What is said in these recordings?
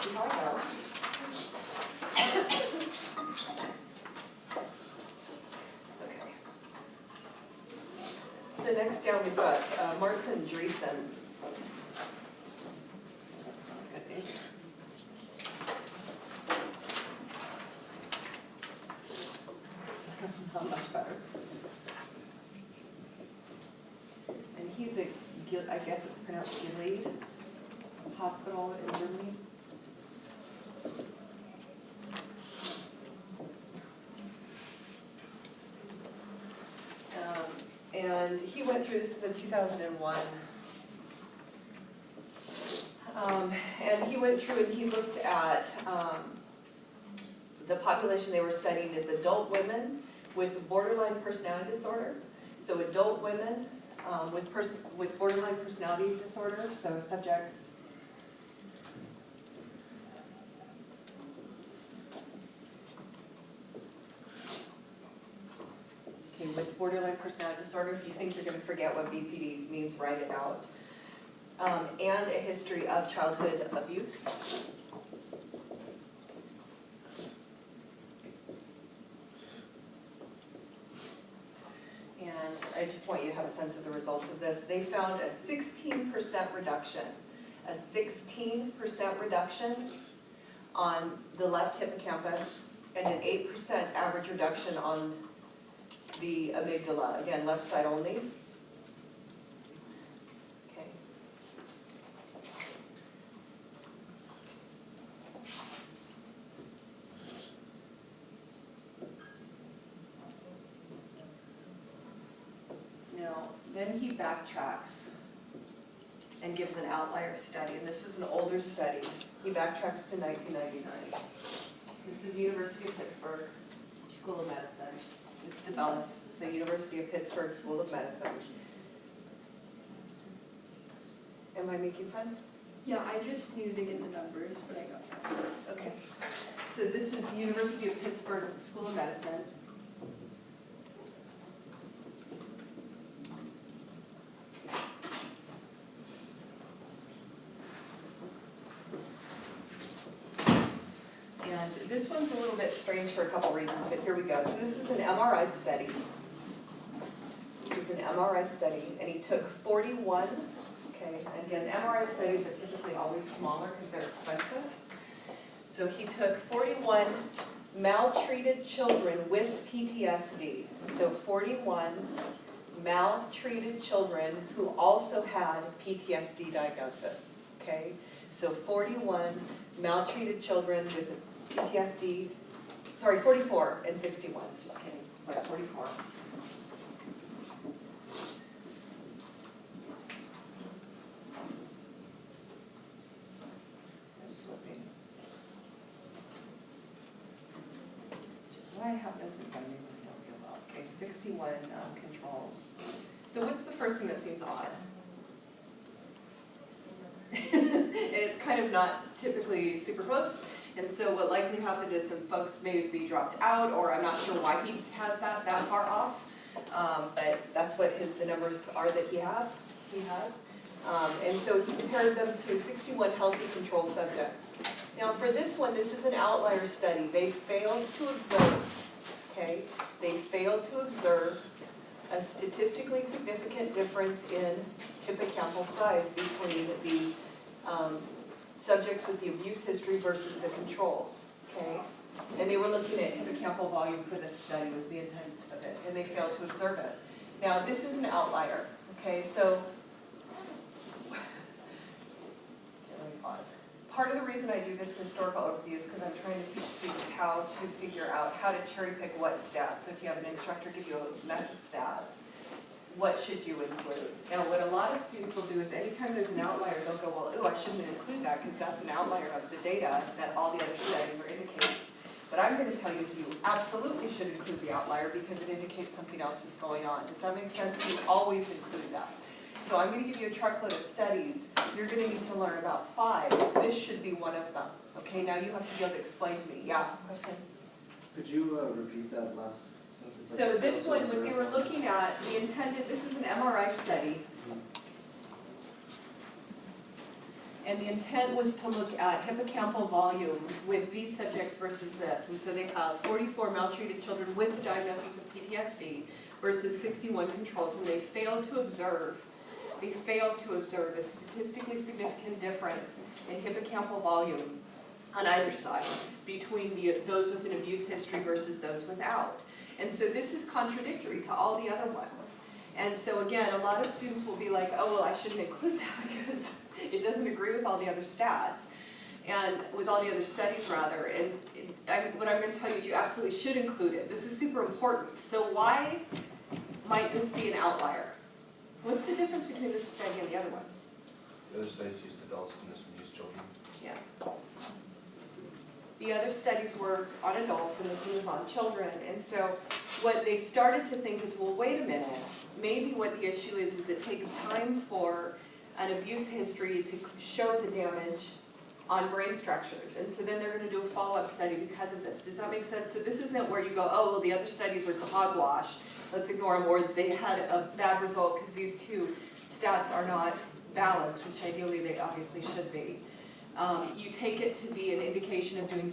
see how I go. Okay. So next down we've got Martin Dreesen. That's not a good name. Not much better. And he's a, I guess it's pronounced Gilead Hospital in Germany. And he went through, this is in 2001. And he went through and he looked at the population they were studying is adult women with borderline personality disorder. So adult women with borderline personality disorder, so subjects with borderline personality disorder. If you think you're going to forget what BPD means, write it out. And a history of childhood abuse. And I just want you to have a sense of the results of this. They found a 16% reduction. A 16% reduction on the left hippocampus and an 8% average reduction on the amygdala, again, left side only. Okay. Now, then he backtracks and gives an outlier study, and this is an older study. He backtracks to 1999. This is University of Pittsburgh School of Medicine. It's DeBellis, so University of Pittsburgh School of Medicine. Am I making sense? Yeah, I just needed to get the numbers, but I got that. Okay. So this is University of Pittsburgh School of Medicine. And this one's a little bit strange for a couple reasons, but here we go. So this is an MRI study. This is an MRI study, and he took 41, okay, and again, MRI studies are typically always smaller because they're expensive. So he took 41 maltreated children with PTSD. So 41 maltreated children who also had PTSD diagnosis, okay? So 41 maltreated children with PTSD, sorry, 44 and 61, just kidding, sorry, 44. Just flipping. Just why I have notes in front of me when I don't feel well. Okay, 61 controls. So what's the first thing that seems odd? And it's kind of not typically super close. And so what likely happened is some folks maybe dropped out, or I'm not sure why he has that far off. But that's what the numbers are that he has. And so he compared them to 61 healthy control subjects. Now for this one, this is an outlier study. They failed to observe, okay? They failed to observe a statistically significant difference in hippocampal size between the subjects with the abuse history versus the controls, okay? And they were looking at hippocampal volume for this study was the intent of it, and they failed to observe it. Now, this is an outlier, okay? So, let me pause. Part of the reason I do this historical overview is because I'm trying to teach students how to figure out how to cherry pick what stats. So if you have an instructor give you a mess of stats, what should you include? Now, what a lot of students will do is anytime there's an outlier, they'll go, well, ooh, I shouldn't include that because that's an outlier of the data that all the other studies are indicating. What I'm going to tell you is you absolutely should include the outlier because it indicates something else is going on. Does that make sense? You always include that. So I'm going to give you a truckload of studies. You're going to need to learn about 5. This should be one of them. Okay, now you have to be able to explain to me. Yeah, question? Could you repeat that last sentence? So this one, what they were looking at, the intended, this is an MRI study. And the intent was to look at hippocampal volume with these subjects versus this. And so they have 44 maltreated children with a diagnosis of PTSD versus 61 controls, and they failed to observe a statistically significant difference in hippocampal volume on either side between those with an abuse history versus those without. And so this is contradictory to all the other ones. And so again, a lot of students will be like, oh, well, I shouldn't include that because it doesn't agree with all the other stats, and with all the other studies rather. And what I'm going to tell you is you absolutely should include it. This is super important. So why might this be an outlier? What's the difference between this study and the other ones? The other studies used adults and this one used children. Yeah. The other studies were on adults and this one was on children. And so what they started to think is, well, wait a minute, maybe what the issue is it takes time for an abuse history to show the damage on brain structures. And so then they're going to do a follow-up study because of this. Does that make sense? So this isn't where you go, oh, well, the other studies are hogwash, let's ignore them, or they had a bad result because these two stats are not balanced, which ideally they obviously should be. You take it to be an indication of doing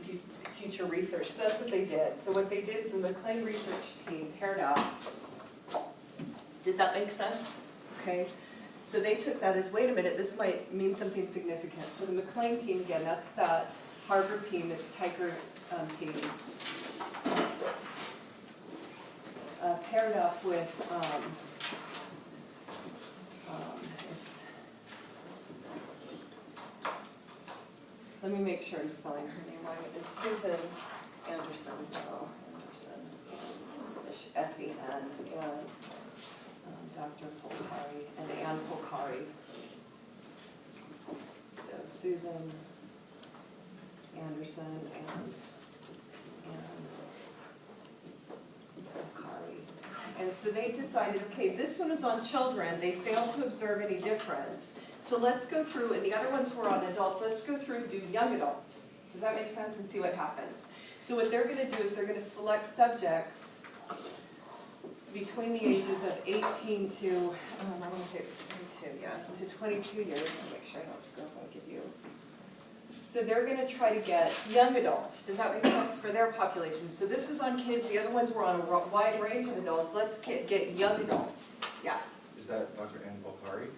future research. So that's what they did. So what they did is the McLean research team paired up. Does that make sense? Okay. So they took that as, wait a minute, this might mean something significant. So the McLean team, again, that's that Harvard team, it's Tyker's team, paired up with, let me make sure I'm spelling her name right. It's Susan Anderson, S-E-N, and Dr. Polcari and Ann Polcari. So Susan Anderson and Polcari. And so they decided, okay, this one is on children. They failed to observe any difference. So let's go through, and the other ones were on adults. Let's go through and do young adults. Does that make sense? And see what happens. So what they're going to do is they're going to select subjects between the ages of 18 to, I want to say it's 22, yeah, to 22 years. Let me make sure I don't screw up what I give you. So they're going to try to get young adults. Does that make sense for their population? So this was on kids. The other ones were on a wide range of adults. Let's get young adults. Yeah. Is that Dr. Ann Polcari?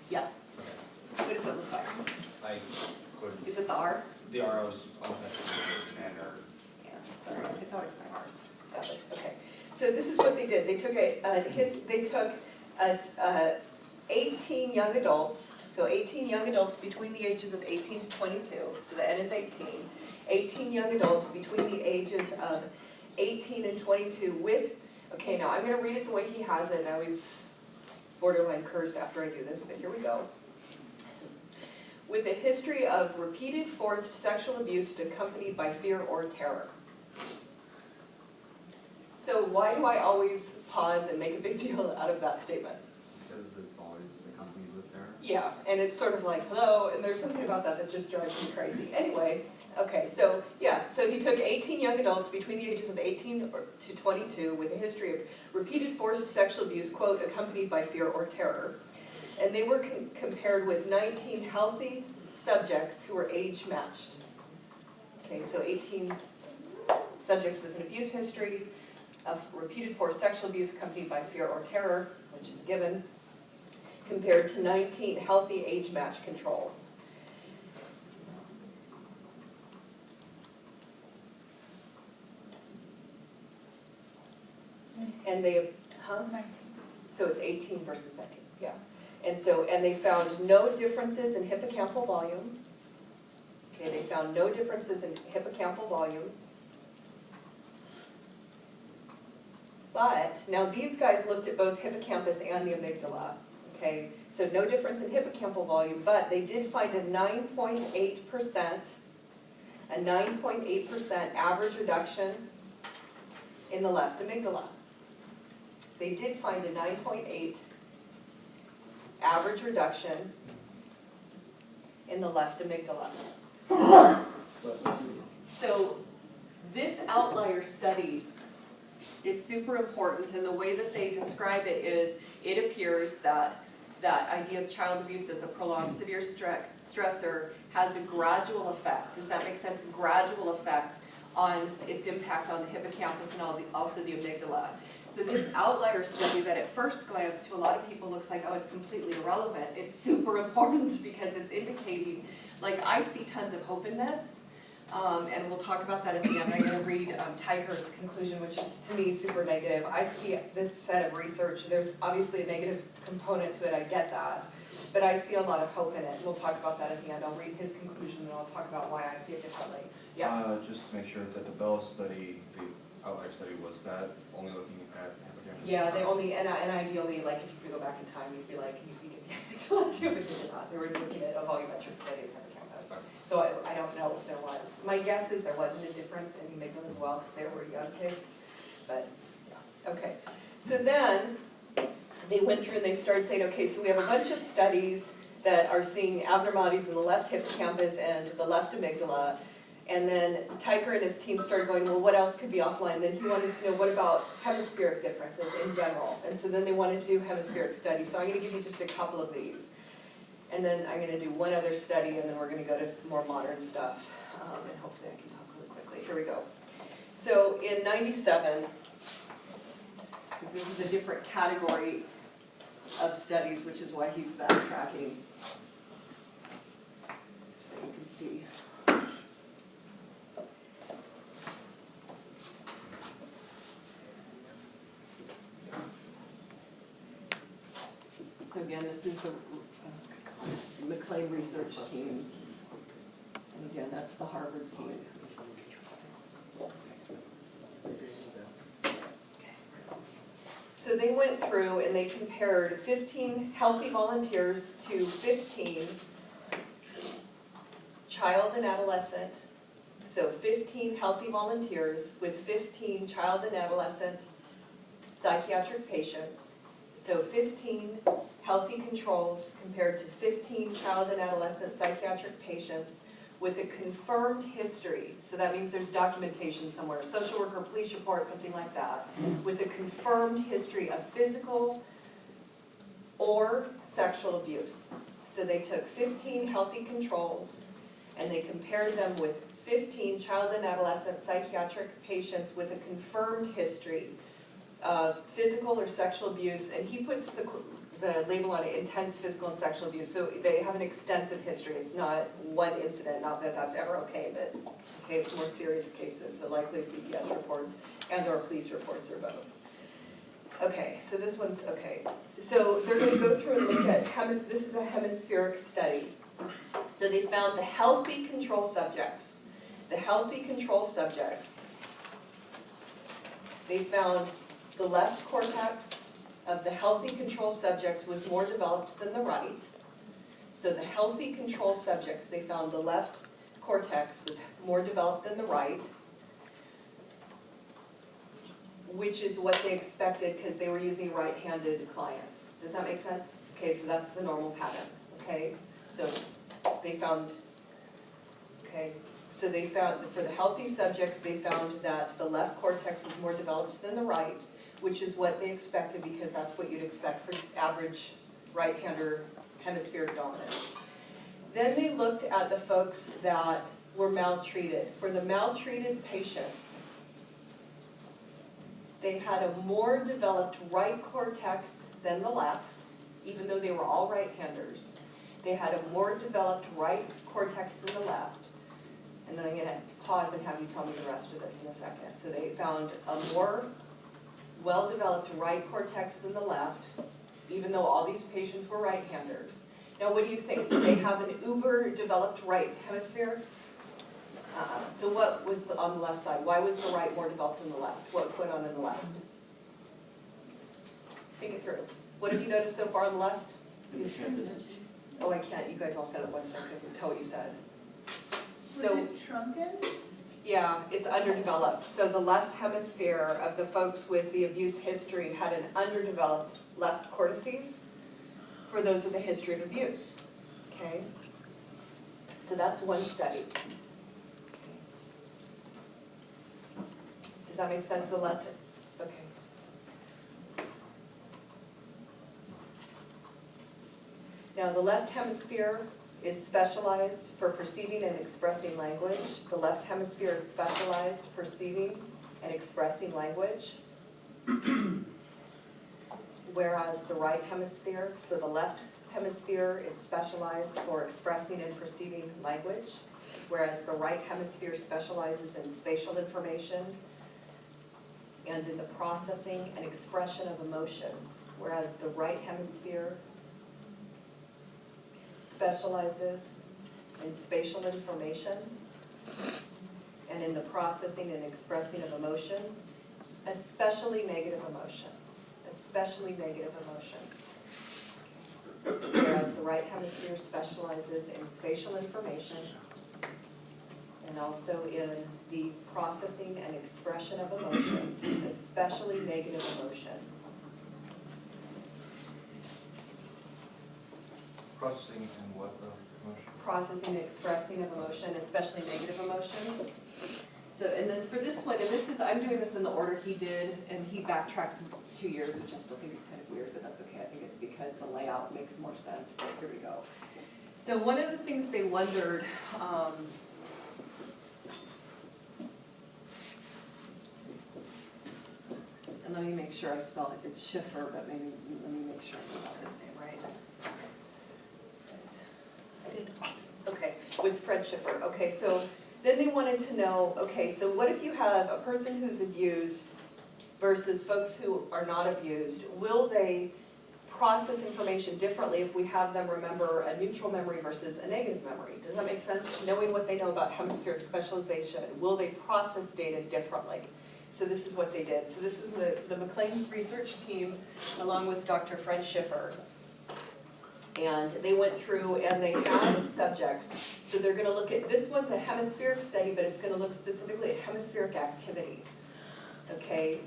Yeah. Okay. What does it look like? I couldn't. Is it the R? The R was N or. Yeah, sorry. It's always my R's. Sadly. Okay. So this is what they did. They took 18 young adults, so 18 young adults between the ages of 18 to 22, so the N is 18. 18 young adults between the ages of 18 and 22 with, okay, now I'm going to read it the way he has it, and I always borderline curse after I do this, but here we go. With a history of repeated forced sexual abuse accompanied by fear or terror. So why do I always pause and make a big deal out of that statement? Because it's always accompanied with terror. Yeah, and it's sort of like, hello, and there's something about that just drives me crazy. Anyway, okay, so yeah, so he took 18 young adults between the ages of 18 to 22 with a history of repeated forced sexual abuse, quote, accompanied by fear or terror. And they were compared with 19 healthy subjects who were age matched. Okay, so 18 subjects with an abuse history of repeated forced sexual abuse accompanied by fear or terror, which is given, compared to 19 healthy age-matched controls. And they, huh? 19. So it's 18 versus 19, yeah. And they found no differences in hippocampal volume. Okay, they found no differences in hippocampal volume. But, now these guys looked at both hippocampus and the amygdala, okay? So no difference in hippocampal volume, but they did find a 9.8% average reduction in the left amygdala. They did find a 9.8 average reduction in the left amygdala. So this outlier study is super important, and the way that they describe it is, it appears that that idea of child abuse as a prolonged severe stressor has a gradual effect. Does that make sense? A gradual effect on its impact on the hippocampus and also the amygdala. So this outlier study that at first glance to a lot of people looks like, oh, it's completely irrelevant. It's super important because it's indicating, like, I see tons of hope in this. And we'll talk about that at the end. I'm going to read Teicher's conclusion, which is, to me, super negative. I see this set of research. There's obviously a negative component to it. I get that. But I see a lot of hope in it. We'll talk about that at the end. I'll read his conclusion, and I'll talk about why I see it differently. Yeah? Just to make sure that the Bell study, the outlier study, was that only looking at hippocampus? Yeah, they only, and ideally, like, if you could go back in time, you'd be like, can you speak at the amygdala too? But they did not. They were looking at a volumetric study of hippocampus. So I don't know if there was. My guess is there wasn't a difference in the amygdala as well, because they were young kids. But, yeah. Okay. So then, they went through and they started saying, okay, so we have a bunch of studies that are seeing abnormalities in the left hippocampus and the left amygdala. And then Teicher and his team started going, well, what else could be offline? Then he wanted to know, what about hemispheric differences in general? And so then they wanted to do hemispheric studies. So I'm going to give you just a couple of these. And then I'm going to do one other study, and then we're going to go to some more modern stuff. And hopefully I can talk really quickly. Here we go. So in '97, because this is a different category of studies, which is why he's backtracking, so you can see. So again, this is the McLean research team. And again, that's the Harvard team. So they went through and they compared 15 healthy volunteers to 15 child and adolescent. So 15 healthy volunteers with 15 child and adolescent psychiatric patients. So 15 healthy controls compared to 15 child and adolescent psychiatric patients with a confirmed history. So that means there's documentation somewhere, social worker, police report, something like that, with a confirmed history of physical or sexual abuse. So they took 15 healthy controls and they compared them with 15 child and adolescent psychiatric patients with a confirmed history of physical or sexual abuse, and he puts the label on it, intense physical and sexual abuse, so they have an extensive history. It's not one incident, not that that's ever okay, but okay, it's more serious cases, so likely CPS reports and or police reports or both. Okay, so this one's, okay. So they're going to go through and look at, this is a hemispheric study. So they found the healthy control subjects. The healthy control subjects, they found the left cortex of the healthy control subjects was more developed than the right. So the healthy control subjects, they found the left cortex was more developed than the right, which is what they expected because they were using right-handed clients. Does that make sense? Okay, so that's the normal pattern, okay? So they found, okay, so they found, for the healthy subjects, they found that the left cortex was more developed than the right, which is what they expected because that's what you'd expect for average right-hander hemispheric dominance. Then they looked at the folks that were maltreated. For the maltreated patients, they had a more developed right cortex than the left, even though they were all right-handers. They had a more developed right cortex than the left. And then I'm going to pause and have you tell me the rest of this in a second. So they found a more well-developed right cortex than the left, even though all these patients were right-handers. Now what do you think? Do they have an uber-developed right hemisphere? So what was on the left side? Why was the right more developed than the left? What was going on in the left? Think it through. What have you noticed so far on the left? Oh, I can't. You guys all said it once. I couldn't tell what you said. So, was it shrunken? Yeah, it's underdeveloped. So the left hemisphere of the folks with the abuse history had an underdeveloped left cortices for those with a history of abuse. Okay? So that's one study. Does that make sense? The left, okay. Now, the left hemisphere is specialized for perceiving and expressing language. The left hemisphere is specialized perceiving and expressing language. Whereas the right hemisphere, so the left hemisphere is specialized for expressing and perceiving language, whereas the right hemisphere specializes in spatial information and in the processing and expression of emotions, whereas the right hemisphere specializes in spatial information and in the processing and expressing of emotion, especially negative emotion. Especially negative emotion. Whereas the right hemisphere specializes in spatial information and also in the processing and expression of emotion, especially negative emotion. Processing and what emotion? Processing and expressing of emotion, especially negative emotion. So, and then for this one, and this is, I'm doing this in the order he did, and he backtracks 2 years, which I still think is kind of weird, but that's okay. I think it's because the layout makes more sense, but here we go. So one of the things they wondered, and let me make sure I spell it, it's Schiffer, but maybe, let me make sure I spell his name right. I did, okay, with Fred Schiffer. Okay, so then they wanted to know, okay, so what if you have a person who's abused versus folks who are not abused? Will they process information differently if we have them remember a neutral memory versus a negative memory? Does that make sense? Knowing what they know about hemispheric specialization, will they process data differently? So this is what they did. So this was the McLean research team along with Dr. Fred Schiffer. And they went through and they had subjects. So they're going to look at, this one's a hemispheric study, but it's going to look specifically at hemispheric activity. Okay,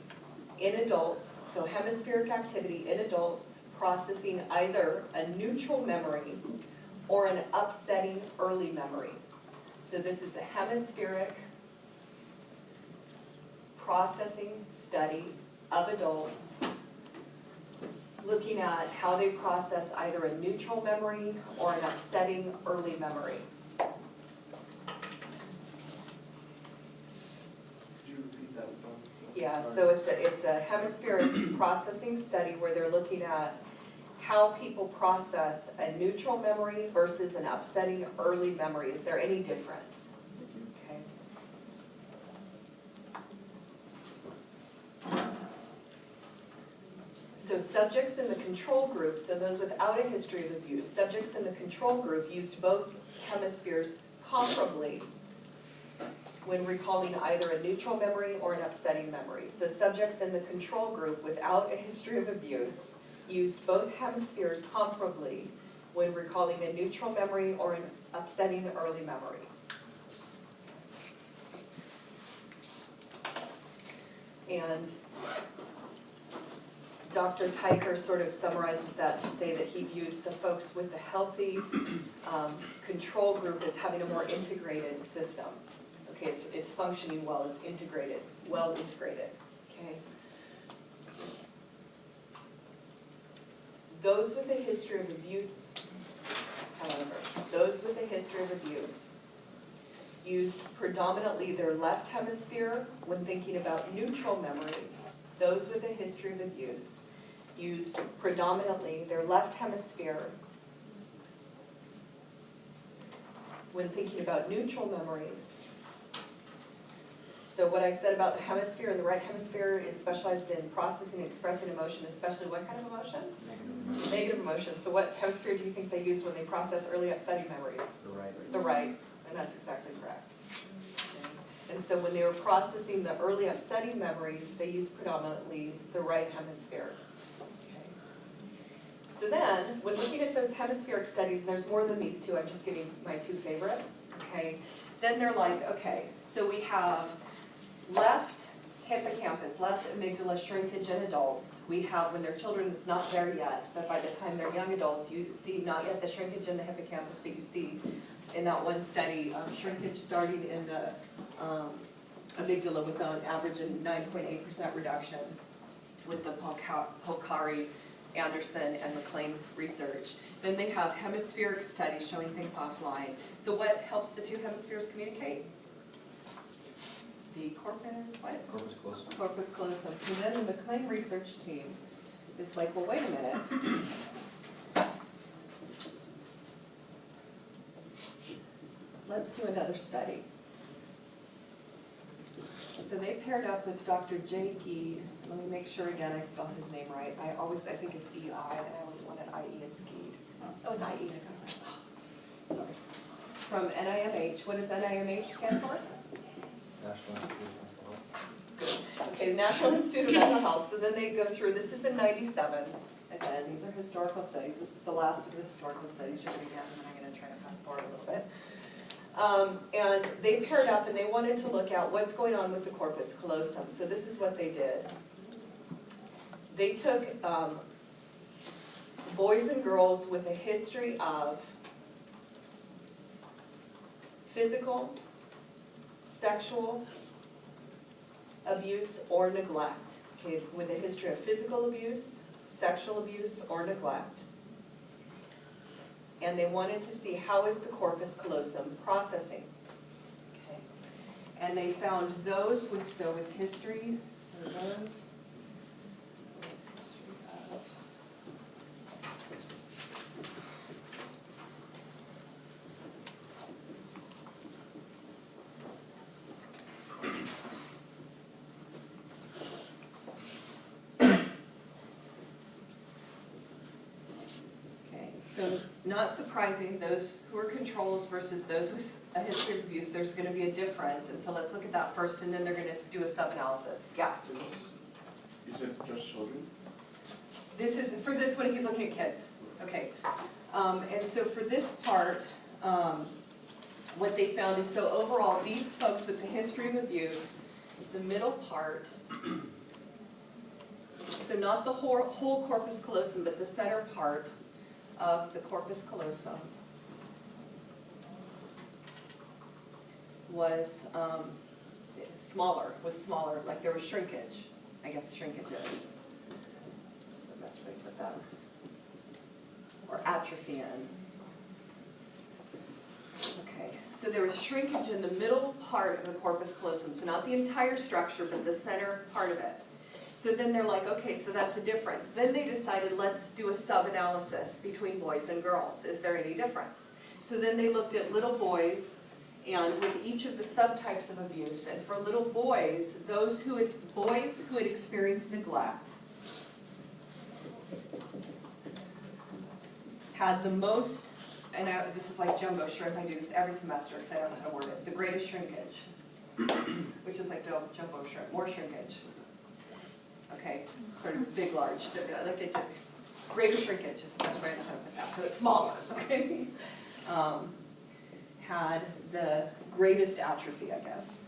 in adults, so hemispheric activity in adults processing either a neutral memory or an upsetting early memory. So this is a hemispheric processing study of adults looking at how they process either a neutral memory or an upsetting early memory. Could you repeat that one? Yeah, Sorry. so it's a hemispheric processing study where they're looking at how people process a neutral memory versus an upsetting early memory. Is there any difference? Okay. So subjects in the control group, so those without a history of abuse, subjects in the control group used both hemispheres comparably when recalling either a neutral memory or an upsetting memory. So subjects in the control group without a history of abuse used both hemispheres comparably when recalling a neutral memory or an upsetting early memory. And Dr. Teicher sort of summarizes that to say that he views the folks with the healthy control group as having a more integrated system. Okay, it's functioning well, it's integrated, well integrated, okay? Those with a history of abuse, however, those with a history of abuse used predominantly their left hemisphere when thinking about neutral memories. Those with a history of abuse used predominantly their left hemisphere when thinking about neutral memories. So what I said about the hemisphere and the right hemisphere is specialized in processing and expressing emotion, especially what kind of emotion? Negative emotion. So what hemisphere do you think they use when they process early upsetting memories? The right. The right, and that's exactly correct. And so when they were processing the early upsetting memories, they used predominantly the right hemisphere. Okay. So then, when looking at those hemispheric studies, and there's more than these two, I'm just giving my two favorites, okay? Then they're like, okay, so we have left hippocampus, left amygdala shrinkage in adults. We have, when they're children, it's not there yet, but by the time they're young adults, you see not yet the shrinkage in the hippocampus, but you see in that one study, shrinkage starting in the amygdala with an average of 9.8% reduction with the Pocari Anderson and McLean research. Then they have hemispheric studies showing things offline. So what helps the two hemispheres communicate? The corpus, what? Corpus callosum. Corpus callosum. So then the McLean research team is like, well, wait a minute. Let's do another study. So they paired up with Dr. Jay Geed. Let me make sure again I spell his name right. I think it's E-I, and I always want it I-E, it's Geed. Oh, it's I-E, I got it right. Sorry. From NIMH. What does NIMH stand for? National Institute of Mental Health. Okay, National Institute of Mental Health. So then they go through, this is in '97. Again, these are historical studies. This is the last of the historical studies you're going to get, and then I'm going to try to fast forward a little bit. And they paired up and they wanted to look at what's going on with the corpus callosum. So this is what they did. They took boys and girls with a history of physical, sexual abuse or neglect. Okay, with a history of physical abuse, sexual abuse, or neglect. And they wanted to see how is the corpus callosum processing. Okay. And they found those with history, so those with history of So not surprising, those who are controls versus those with a history of abuse, there's going to be a difference. And so let's look at that first, and then they're going to do a sub-analysis. Yeah? Is it just children? This is, for this one, he's looking at kids. Okay. And so for this part, what they found is, so overall, these folks with the history of abuse, the middle part, so not the whole corpus callosum, but the center part of the corpus callosum was smaller, like there was shrinkage, I guess shrinkage is the best way to put that, or atrophy in. Okay, so there was shrinkage in the middle part of the corpus callosum, so not the entire structure, but the center part of it. So then they're like, okay, so that's a difference. Then they decided, let's do a sub-analysis between boys and girls. Is there any difference? So then they looked at little boys, and with each of the subtypes of abuse, and for little boys, boys who had experienced neglect had the most, and this is like jumbo shrimp, I do this every semester because I don't know how to word it, the greatest shrinkage, which is like jumbo shrimp, more shrinkage. Okay, sort of big, large, like greater shrinkage is the best way I know how to put that, so it's smaller, okay? Had the greatest atrophy, I guess.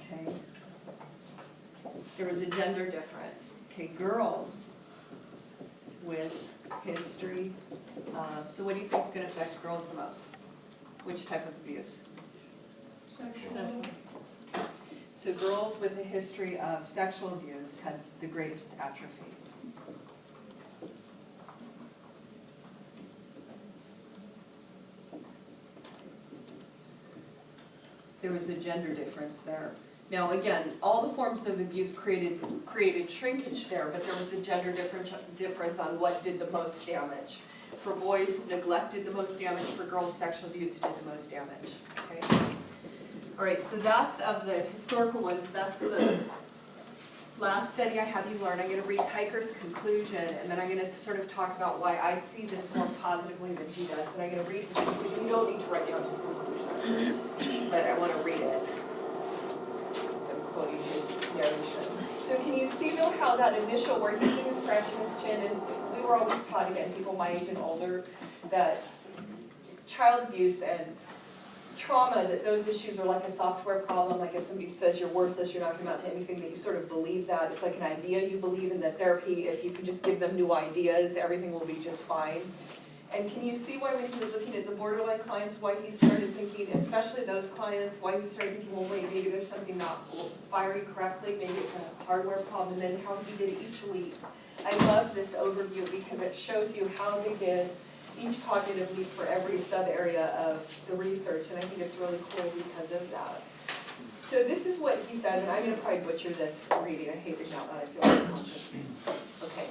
Okay. There was a gender difference. Okay, girls with history of, so what do you think is going to affect girls the most? Which type of abuse? Sexual. So girls with a history of sexual abuse had the greatest atrophy. There was a gender difference there. Now again, all the forms of abuse created shrinkage there, but there was a gender difference on what did the most damage. For boys, neglect did the most damage. For girls, sexual abuse did the most damage. Okay. All right, so that's of the historical ones. That's the last study I have you learn. I'm going to read Kiker's conclusion, and then I'm going to sort of talk about why I see this more positively than he does. But I'm going to read his conclusion. You don't need to write down his conclusion, but I want to read it since I'm quoting his narration. So can you see, though, how that initial, where he's sitting scratching his chin, and we were always taught, again, people my age and older, that child abuse and trauma, that those issues are like a software problem. Like if somebody says you're worthless, you're not going to amount to anything, that you sort of believe that. It's like an idea you believe in, that therapy, if you can just give them new ideas, everything will be just fine. And can you see why when he was looking at the borderline clients, why he started thinking, especially those clients, why he started thinking, well, wait, maybe there's something not firing correctly, maybe it's a hardware problem, and then how he did it each week. I love this overview because it shows you how they did each cognitive leap for every sub-area of the research, and I think it's really cool because of that. So this is what he says, and I'm going to probably butcher this reading. I hate reading out loud, I feel self-conscious. Okay,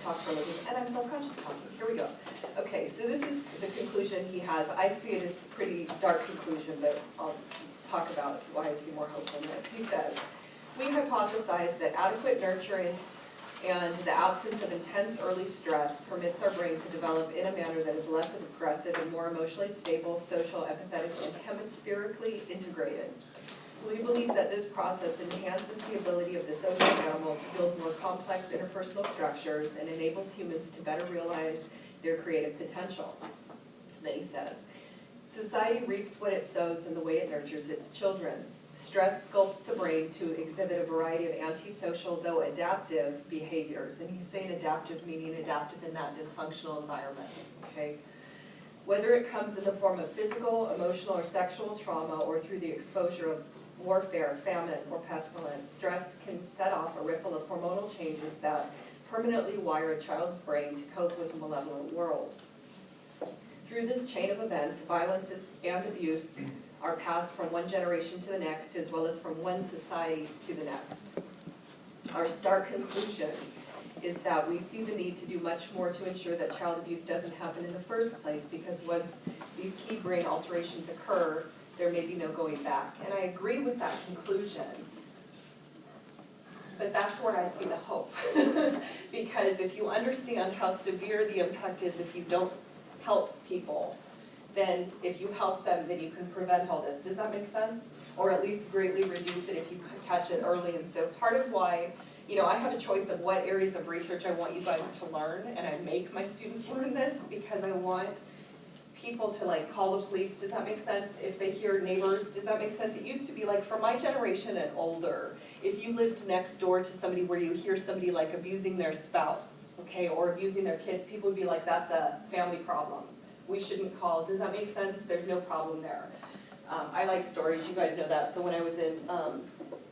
talk for a living, and I'm self-conscious talking. Here we go. Okay, so this is the conclusion he has. I see it as a pretty dark conclusion, but I'll talk about why I see more hope in this. He says, we hypothesize that adequate nurturance and the absence of intense early stress permits our brain to develop in a manner that is less aggressive and more emotionally stable, social, empathetic, and hemispherically integrated. We believe that this process enhances the ability of the social animal to build more complex interpersonal structures and enables humans to better realize their creative potential. Then he says, society reaps what it sows in the way it nurtures its children. Stress sculpts the brain to exhibit a variety of antisocial, though adaptive, behaviors. And he's saying adaptive, meaning adaptive in that dysfunctional environment, okay? Whether it comes in the form of physical, emotional, or sexual trauma, or through the exposure of warfare, famine, or pestilence, stress can set off a ripple of hormonal changes that permanently wire a child's brain to cope with a malevolent world. Through this chain of events, violence and abuse are passed from one generation to the next, as well as from one society to the next. Our stark conclusion is that we see the need to do much more to ensure that child abuse doesn't happen in the first place, because once these key brain alterations occur, there may be no going back. And I agree with that conclusion, but that's where I see the hope. Because if you understand how severe the impact is if you don't help people, then if you help them, then you can prevent all this. Does that make sense? Or at least greatly reduce it if you catch it early. And so part of why, you know, I have a choice of what areas of research I want you guys to learn, and I make my students learn this because I want people to like call the police. Does that make sense? If they hear neighbors, does that make sense? It used to be like for my generation and older, if you lived next door to somebody where you hear somebody like abusing their spouse, okay, or abusing their kids, people would be like, that's a family problem. We shouldn't call. Does that make sense? There's no problem there. I like stories, you guys know that. So when I was in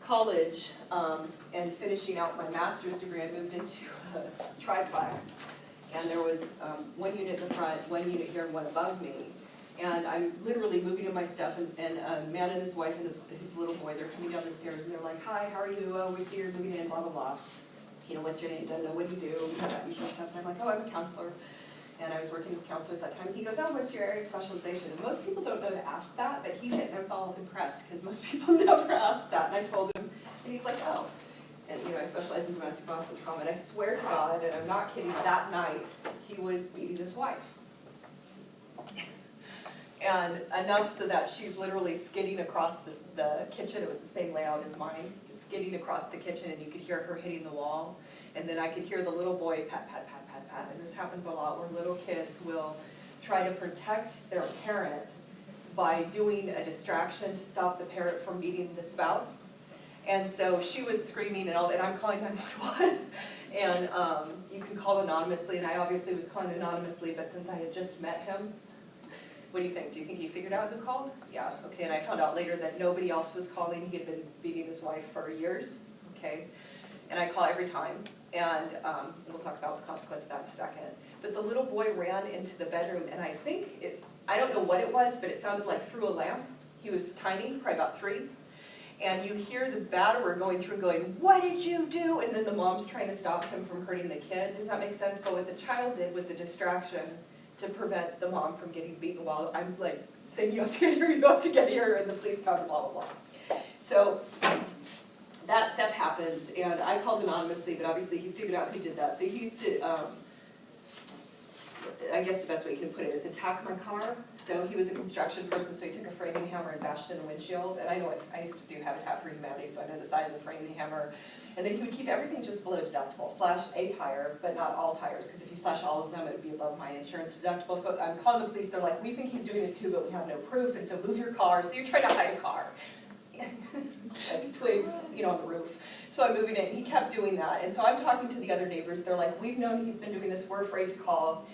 college and finishing out my master's degree, I moved into a triplex. And there was one unit in the front, one unit here, and one above me. And I'm literally moving in my stuff, and a man and his wife and his little boy, they're coming down the stairs, and they're like, hi, how are you? Oh, we see you're moving in, blah, blah, blah. You know, what's your name? Don't know, what do you do? You know, that usual stuff. And I'm like, oh, I'm a counselor. And I was working as a counselor at that time. And he goes, oh, what's your area of specialization? And most people don't know to ask that, but he did. And I was all impressed, because most people never ask that. And I told him, and he's like, oh. And you know, I specialize in domestic violence and trauma. And I swear to God, and I'm not kidding, that night, he was beating his wife. And enough so that she's literally skidding across the kitchen. It was the same layout as mine, skidding across the kitchen, and you could hear her hitting the wall. And then I could hear the little boy pat, pat, pat, pat, pat. And this happens a lot where little kids will try to protect their parent by doing a distraction to stop the parent from beating the spouse. And so she was screaming and all, and I'm calling 911. And you can call anonymously, and I obviously was calling anonymously, but since I had just met him, what do you think? Do you think he figured out who called? Yeah, okay, and I found out later that nobody else was calling. He had been beating his wife for years, okay? And I call every time, and we'll talk about the consequence of that in a second. But the little boy ran into the bedroom, and I think I don't know what it was, but it sounded like through a lamp. He was tiny, probably about 3. And you hear the batterer going through going, what did you do? And then the mom's trying to stop him from hurting the kid. Does that make sense? But what the child did was a distraction to prevent the mom from getting beaten while I'm like saying, you have to get here, you have to get here, and the police come, blah, blah, blah. So that stuff happens, and I called anonymously, but obviously he figured out who did that. So he used to, I guess the best way you can put it is attack my car. So he was a construction person, so he took a framing hammer and bashed in the windshield. And I know I used to do Habitat for Humanity, so I know the size of the framing hammer. And then he would keep everything just below deductible, slash a tire, but not all tires, because if you slash all of them, it would be above my insurance deductible. So I'm calling the police, they're like, we think he's doing it too, but we have no proof, and so move your car. So you're trying to hide a car. Like twigs, you know, on the roof. So I'm moving in. He kept doing that. And so I'm talking to the other neighbors. They're like, we've known he's been doing this. We're afraid to call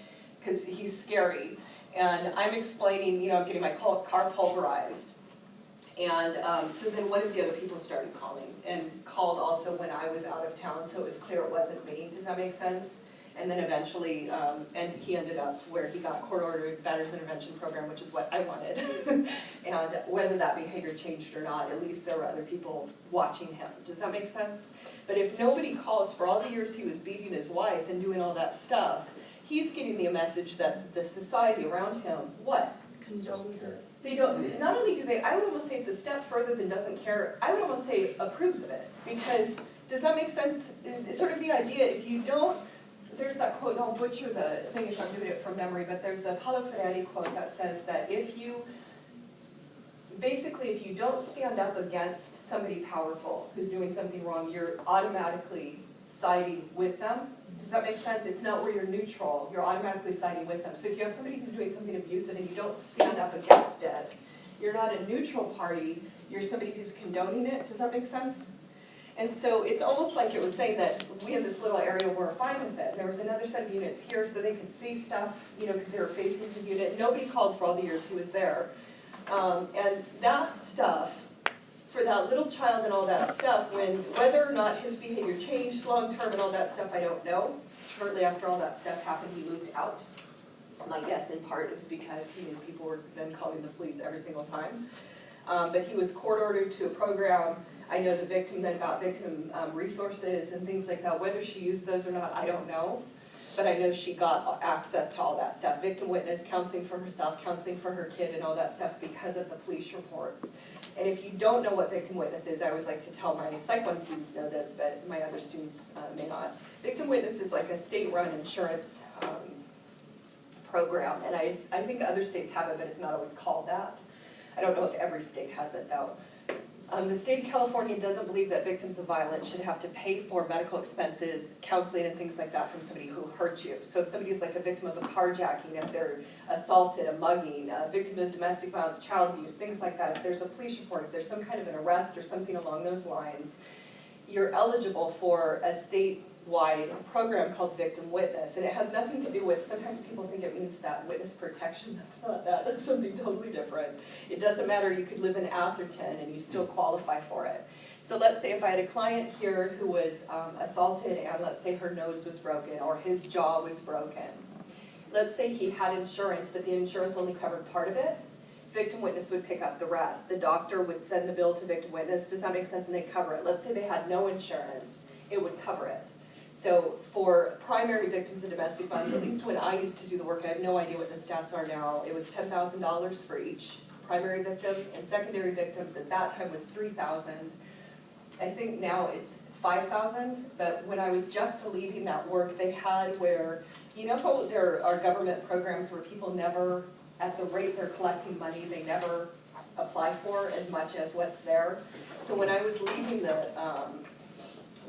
because he's scary. And I'm explaining, you know, I'm getting my car pulverized. And so then one of the other people started calling, and called also when I was out of town, so it was clear it wasn't me. Does that make sense? And then eventually, and he ended up where he got court-ordered Batter's Intervention Program, which is what I wanted. And whether that behavior changed or not, at least there were other people watching him. Does that make sense? But if nobody calls for all the years he was beating his wife and doing all that stuff, he's getting the message that the society around him, what? Condones it. They don't, not only do they, I would almost say it's a step further than doesn't care, I would almost say approves of it. Because, does that make sense? It's sort of the idea, if you don't, there's that quote, and I'll butcher the thing if I'm doing it from memory, but there's a Paulo Freire quote that says that if you, basically if you don't stand up against somebody powerful who's doing something wrong, you're automatically siding with them. Does that make sense? It's not where you're neutral, you're automatically siding with them. So if you have somebody who's doing something abusive and you don't stand up against it, you're not a neutral party, you're somebody who's condoning it. Does that make sense? And so it's almost like it was saying that we in this little area were fine with it. There was another set of units here so they could see stuff, you know, because they were facing the unit. Nobody called for all the years he was there. And that stuff, for that little child and all that stuff, whether or not his behavior changed long-term and all that stuff, I don't know. Shortly after all that stuff happened, he moved out. My guess in part is because he knew people were then calling the police every single time. But he was court-ordered to a program. I know the victim then got victim resources and things like that. Whether she used those or not, I don't know. But I know she got access to all that stuff. Victim witness, counseling for herself, counseling for her kid, and all that stuff because of the police reports. And if you don't know what victim witness is, I always like to tell my Psych 1 students know this, but my other students may not. Victim witness is like a state-run insurance program, and I think other states have it, but it's not always called that. I don't know if every state has it though. The state of California doesn't believe that victims of violence should have to pay for medical expenses, counseling, and things like that from somebody who hurt you. So if somebody is like a victim of a carjacking, if they're assaulted, a mugging, a victim of domestic violence, child abuse, things like that, if there's a police report, if there's some kind of an arrest or something along those lines, you're eligible for a statewide program called Victim Witness. And it has nothing to do with, sometimes people think it means that witness protection. That's not that, that's something totally different. It doesn't matter, you could live in Atherton and you still qualify for it. So let's say if I had a client here who was assaulted and let's say her nose was broken or his jaw was broken. Let's say he had insurance, but the insurance only covered part of it. Victim witness would pick up the rest. The doctor would send the bill to victim witness. Does that make sense? And they'd cover it. Let's say they had no insurance, it would cover it. So for primary victims of domestic violence, at least when I used to do the work, I have no idea what the stats are now, it was $10,000 for each primary victim, and secondary victims at that time was $3,000. I think now it's $5,000, but when I was just leaving that work, they had where, you know how there are government programs where people never, at the rate they're collecting money, they never apply for as much as what's there. So when I was leaving the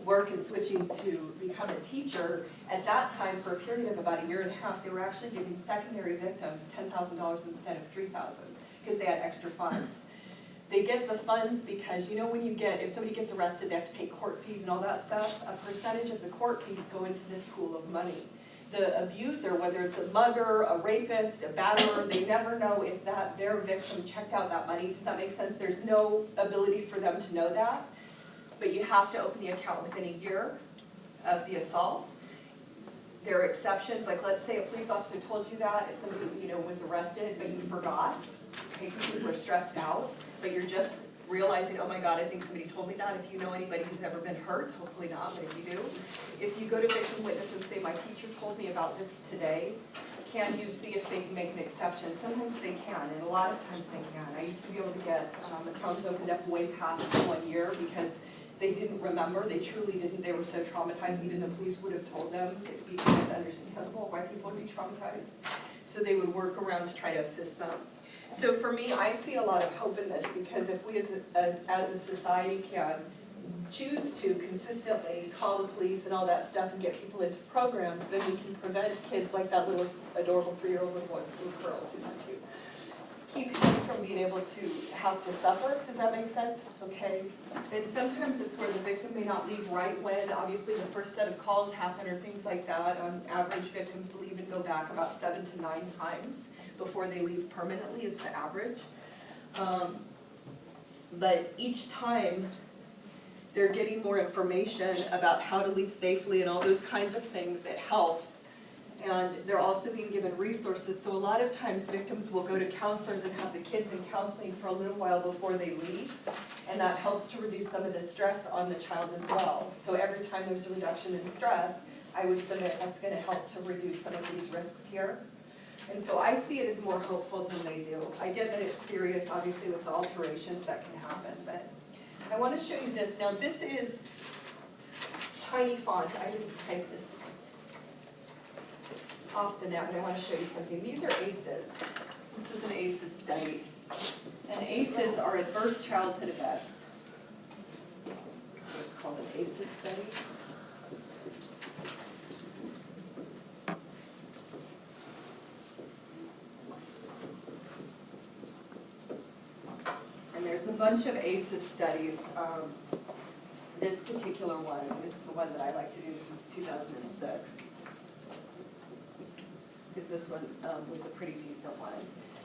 work and switching to become a teacher, at that time, for a period of about 1.5 years, they were actually giving secondary victims $10,000 instead of $3,000 because they had extra funds. They get the funds because, you know, when you get, if somebody gets arrested, they have to pay court fees and all that stuff. A percentage of the court fees go into this pool of money. The abuser, whether it's a mugger, a rapist, a batterer, they never know if their victim checked out that money. Does that make sense? There's no ability for them to know that. But you have to open the account within 1 year of the assault. There are exceptions, like let's say a police officer told you that, if somebody, you know, was arrested, but you forgot, okay, because people are stressed out, but you're just realizing, oh my God, I think somebody told me that. If you know anybody who's ever been hurt, hopefully not, but if you do, if you go to victim witness and say, my teacher told me about this today, can you see if they can make an exception? Sometimes they can, and a lot of times they can. I used to be able to get accounts opened up way past 1 year because they didn't remember, they truly didn't, they were so traumatized, even the police would have told them. It'd be understandable why people would be traumatized. So they would work around to try to assist them. So for me, I see a lot of hope in this because if we as a society can choose to consistently call the police and all that stuff and get people into programs, then we can prevent kids like that little adorable 3-year-old little boy, Curls, who's so cute. keep him from being able to have to suffer, does that make sense? Okay, and sometimes it's where the victim may not leave right when, obviously, the first set of calls happen or things like that. On average, victims leave and go back about 7 to 9 times before they leave permanently, is the average. But each time, they're getting more information about how to leave safely and all those kinds of things. It helps. And they're also being given resources. So a lot of times victims will go to counselors and have the kids in counseling for a little while before they leave. And that helps to reduce some of the stress on the child as well. So every time there's a reduction in stress, I would submit that's going to help to reduce some of these risks here. And so I see it as more hopeful than they do. I get that it's serious, obviously, with the alterations that can happen. But I want to show you this. Now this is tiny font. I didn't type this. This is off the net, but I want to show you something. These are ACEs. This is an ACEs study. And ACEs are adverse childhood events. So it's called an ACEs study. And there's a bunch of ACEs studies. This particular one is the one that I like to do. This is 2006. Because this one was a pretty decent one.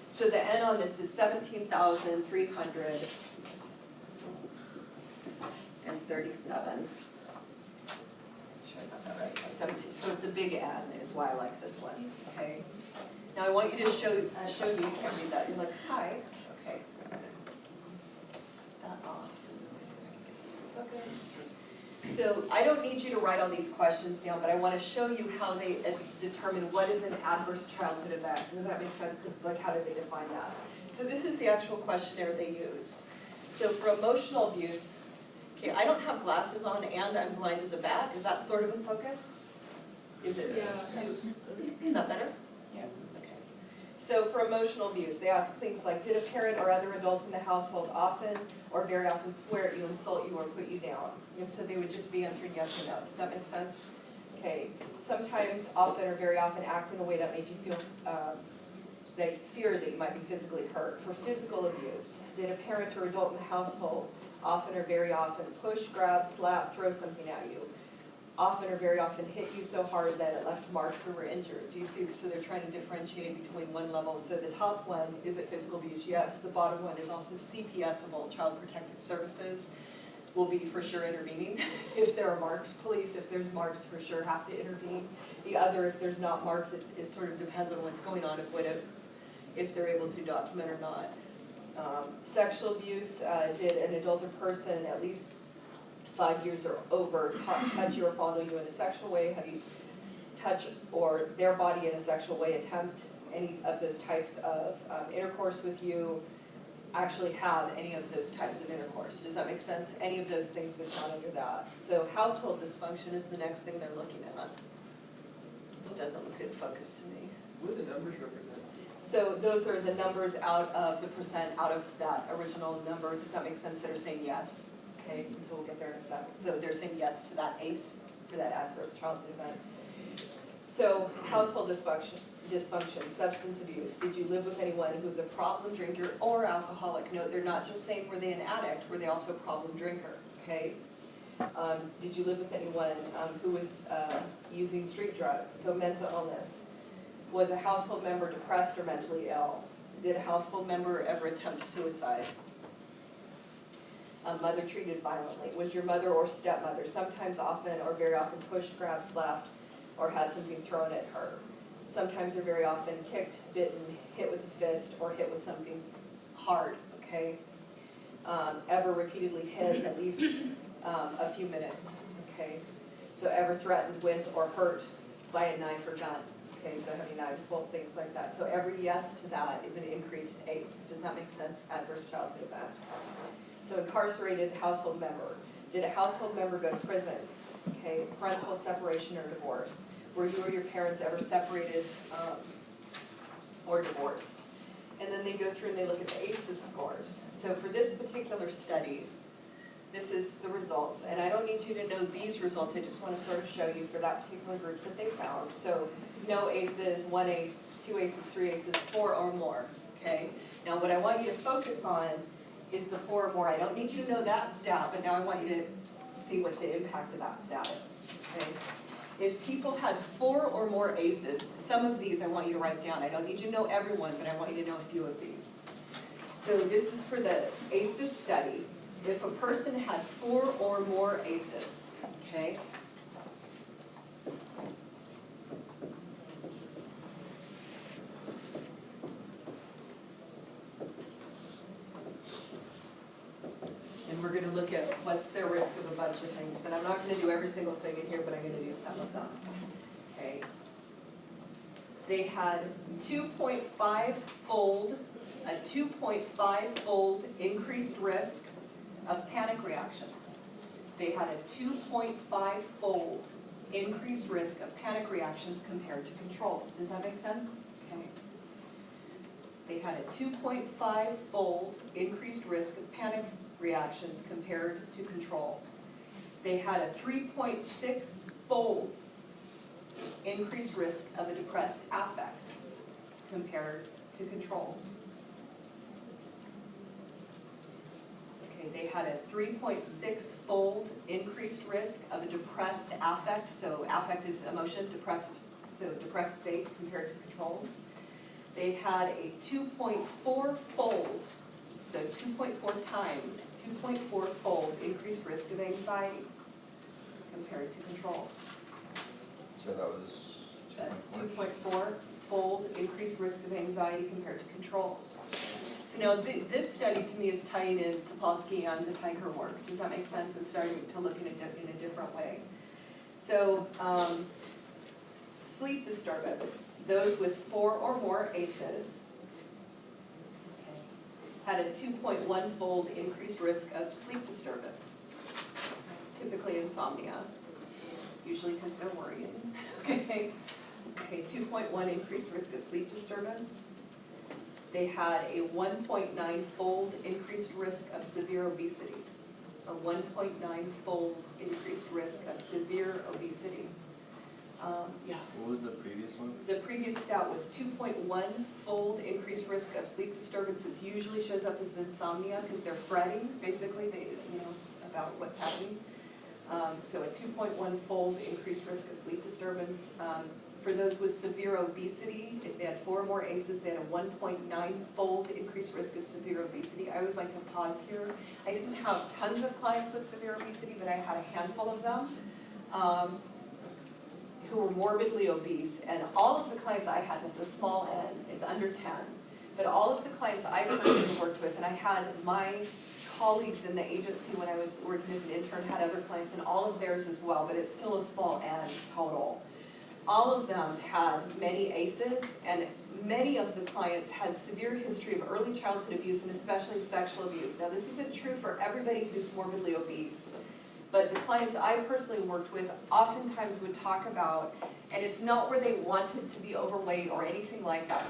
So the N on this is 17,337. Sure I got that right. 17. So it's a big N is why I like this one. Okay. Now I want you to show you. You can't read that. You're like, hi. Okay. That off. So I can get this in focus. So I don't need you to write all these questions down, but I want to show you how they determine what is an adverse childhood event. Does that make sense? Because it's like, how do they define that? So this is the actual questionnaire they used. So for emotional abuse, okay, I don't have glasses on and I'm blind as a bat. Is that sort of a focus? Is it? Yeah. Is that better? Yes. Okay. So for emotional abuse, they ask things like, did a parent or other adult in the household often or very often swear at you, insult you, or put you down? And so they would just be answering yes or no. Does that make sense? Okay. Sometimes, often, or very often act in a way that made you feel, that fear that you might be physically hurt. For physical abuse, did a parent or adult in the household often or very often push, grab, slap, throw something at you? Often or very often hit you so hard that it left marks or were injured. Do you see? So they're trying to differentiate between one level. So the top one, is it physical abuse? Yes. The bottom one is also CPS-able, Child Protective Services. Will be for sure intervening. If there are marks, police, if there's marks, for sure have to intervene. The other, if there's not marks, it sort of depends on what's going on, if they're able to document or not. Sexual abuse, did an adult or person at least 5 years or over touch you or fondle you in a sexual way? Have you touched or their body in a sexual way, attempt any of those types of intercourse with you? Actually have any of those types of intercourse. Does that make sense? Any of those things would count under that. So household dysfunction is the next thing they're looking at. This doesn't look good focus to me. What do the numbers represent? So those are the numbers out of the percent out of that original number. Does that make sense? That are saying yes. Okay, so we'll get there in a second. So they're saying yes to that ACE, for that adverse childhood event. So household dysfunction, substance abuse. Did you live with anyone who's a problem drinker or alcoholic? No, they're not just saying were they an addict, were they also a problem drinker, okay? Did you live with anyone who was using street drugs? So mental illness. Was a household member depressed or mentally ill? Did a household member ever attempt suicide? Mother treated violently. Was your mother or stepmother sometimes, often, or very often pushed, grabbed, slapped, or had something thrown at her? Sometimes or very often kicked, bitten, hit with a fist, or hit with something hard, okay? Ever repeatedly hit at least a few minutes, okay? So ever threatened with or hurt by a knife or gun, okay? So heavy knives, bolt, things like that. So every yes to that is an increased ACE. Does that make sense? Adverse childhood event. So incarcerated household member. Did a household member go to prison? Okay, parental separation or divorce. Were you or your parents ever separated or divorced? And then they go through and they look at the ACEs scores. So for this particular study, this is the results. And I don't need you to know these results. I just want to sort of show you for that particular group that they found. So no ACEs, 1 ACE, 2 ACEs, 3 ACEs, 4 or more. okay? Now, what I want you to focus on is the 4 or more. I don't need you to know that stat, but now I want you to see what the impact of that stat is, okay? If people had 4 or more ACEs, some of these I want you to write down. I don't need you to know everyone, but I want you to know a few of these. So this is for the ACEs study. If a person had 4 or more ACEs, okay? And we're going to look at what's their risk of a bunch of things. And I'm not going to do every single thing in here, but I'm going to do some of them. Okay. They had 2.5-fold increased risk of panic reactions. They had a 2.5-fold increased risk of panic reactions compared to controls. Does that make sense? Okay. They had a 2.5-fold increased risk of panic reactions compared to controls. They had a 3.6-fold increased risk of a depressed affect compared to controls. Okay, they had a 3.6-fold increased risk of a depressed affect, so affect is emotion, depressed, so depressed state compared to controls. They had a 2.4-fold, so 2.4 times, 2.4-fold increased risk of anxiety compared to controls. So that was 2.4? 2.4-fold increased risk of anxiety compared to controls. So now this study to me is tying in Sapolsky and the Tiger work. Does that make sense? And starting to look in a different way. So sleep disturbance, those with 4 or more ACEs, had a 2.1-fold increased risk of sleep disturbance, typically insomnia, usually because they're worrying. Okay, 2.1 increased risk of sleep disturbance. They had a 1.9-fold increased risk of severe obesity, a 1.9-fold increased risk of severe obesity. Yeah. What was the previous one? The previous stat was 2.1-fold increased risk of sleep disturbance. It usually shows up as insomnia because they're fretting, basically, about what's happening. So a 2.1-fold increased risk of sleep disturbance. For those with severe obesity, if they had 4 or more ACEs, they had a 1.9-fold increased risk of severe obesity. I always like to pause here. I didn't have tons of clients with severe obesity, but I had a handful of them. Who were morbidly obese, and all of the clients I had, it's a small n, it's under 10, but all of the clients I personally worked with, and I had my colleagues in the agency when I was working as an intern had other clients, and all of theirs as well, but it's still a small n total. All of them had many ACEs, and many of the clients had severe history of early childhood abuse and especially sexual abuse. Now this isn't true for everybody who's morbidly obese. But the clients I personally worked with oftentimes would talk about, and it's not where they wanted to be overweight or anything like that,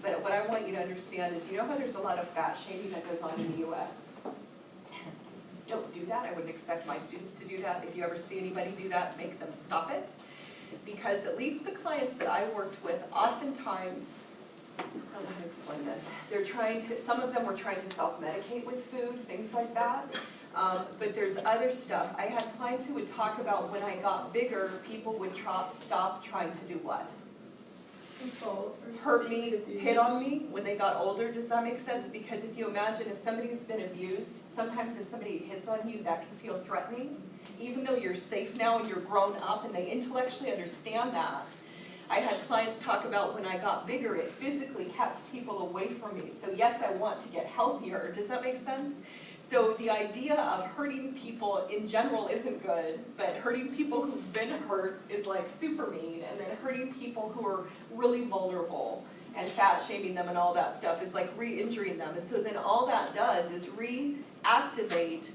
but what I want you to understand is, you know how there's a lot of fat shaming that goes on in the US? Don't do that. I wouldn't expect my students to do that. If you ever see anybody do that, make them stop it. Because at least the clients that I worked with, oftentimes, I don't know how to explain this, some of them were trying to self-medicate with food, things like that. But there's other stuff. I had clients who would talk about when I got bigger, people would stop trying to do what? Hurt me, hit on me when they got older. Does that make sense? Because if you imagine if somebody's been abused, sometimes if somebody hits on you, that can feel threatening. Even though you're safe now and you're grown up and they intellectually understand that. I had clients talk about when I got bigger, it physically kept people away from me. So yes, I want to get healthier. Does that make sense? So the idea of hurting people in general isn't good, but hurting people who've been hurt is like super mean, and then hurting people who are really vulnerable and fat shaming them and all that stuff is like re-injuring them. And so then all that does is reactivate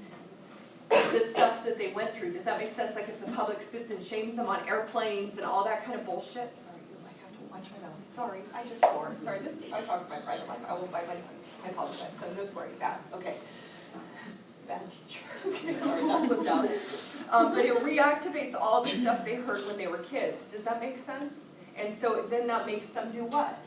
the stuff that they went through. Does that make sense? Like if the public sits and shames them on airplanes and all that kind of bullshit. Sorry, I have to watch my mouth. Sorry, I just swore. Sorry, this is, I talk to my private life. I will bite my tongue. I apologize. So no swearing. Bad. Okay. Bad teacher. Okay, sorry, that slipped out. But it reactivates all the stuff they heard when they were kids. Does that make sense? And so then that makes them do what?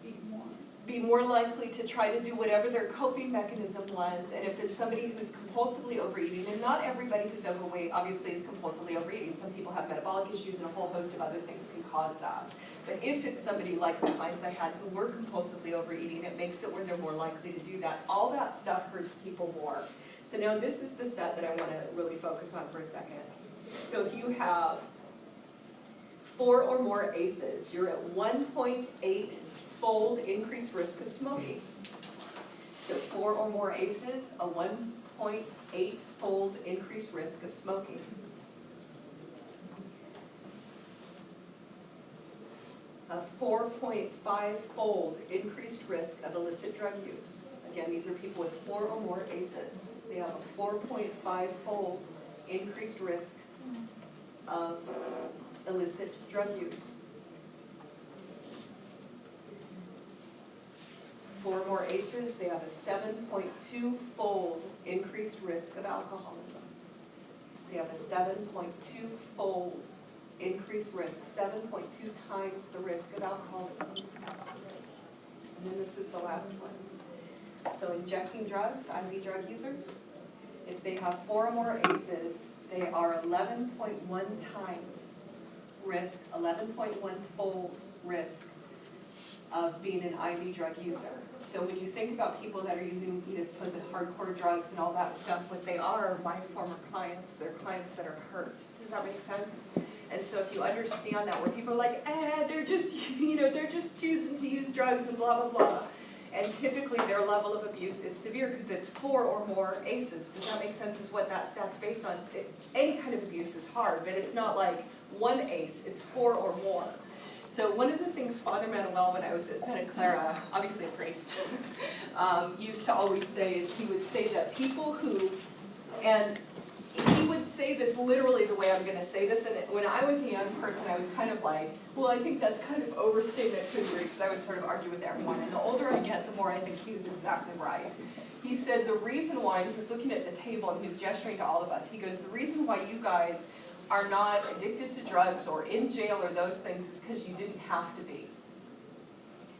Eat more. be more likely to try to do whatever their coping mechanism was. And if it's somebody who's compulsively overeating, and not everybody who's overweight obviously is compulsively overeating. Some people have metabolic issues and a whole host of other things can cause that. But if it's somebody like the clients I had who were compulsively overeating, it makes it where they're more likely to do that. All that stuff hurts people more. So now this is the set that I want to really focus on for a second. So if you have 4 or more ACEs, you're at 1.8-fold increased risk of smoking. So 4 or more ACEs, a 1.8-fold increased risk of smoking. A 4.5-fold increased risk of illicit drug use. Again, these are people with 4 or more ACEs. They have a 4.5-fold increased risk of illicit drug use. 4 or more ACEs, they have a 7.2-fold increased risk of alcoholism. They have a 7.2-fold increased risk, 7.2 times the risk of alcoholism. And then this is the last one. So injecting drugs, IV drug users, if they have 4 or more ACEs, they are 11.1 times risk, 11.1-fold risk of being an IV drug user. So when you think about people that are using, supposed hardcore drugs and all that stuff, what they are my former clients. They're clients that are hurt. Does that make sense? And so if you understand that, where people are like, they're just, they're just choosing to use drugs and blah, blah, blah. And typically their level of abuse is severe because it's 4 or more ACEs. Does that make sense? Is what that stat's based on. Any kind of abuse is hard, but it's not like 1 ACE, it's 4 or more. So one of the things Father Manuel, when I was at Santa Clara, obviously a priest, used to always say is he would say that people who, and he would say this literally the way I'm going to say this, and when I was a young person, I was kind of like, well, I think that's kind of overstatement because I would sort of argue with everyone. And the older I get, the more I think he was exactly right. He said the reason why, and he was looking at the table and he was gesturing to all of us, he goes, the reason why you guys are not addicted to drugs or in jail or those things is because you didn't have to be.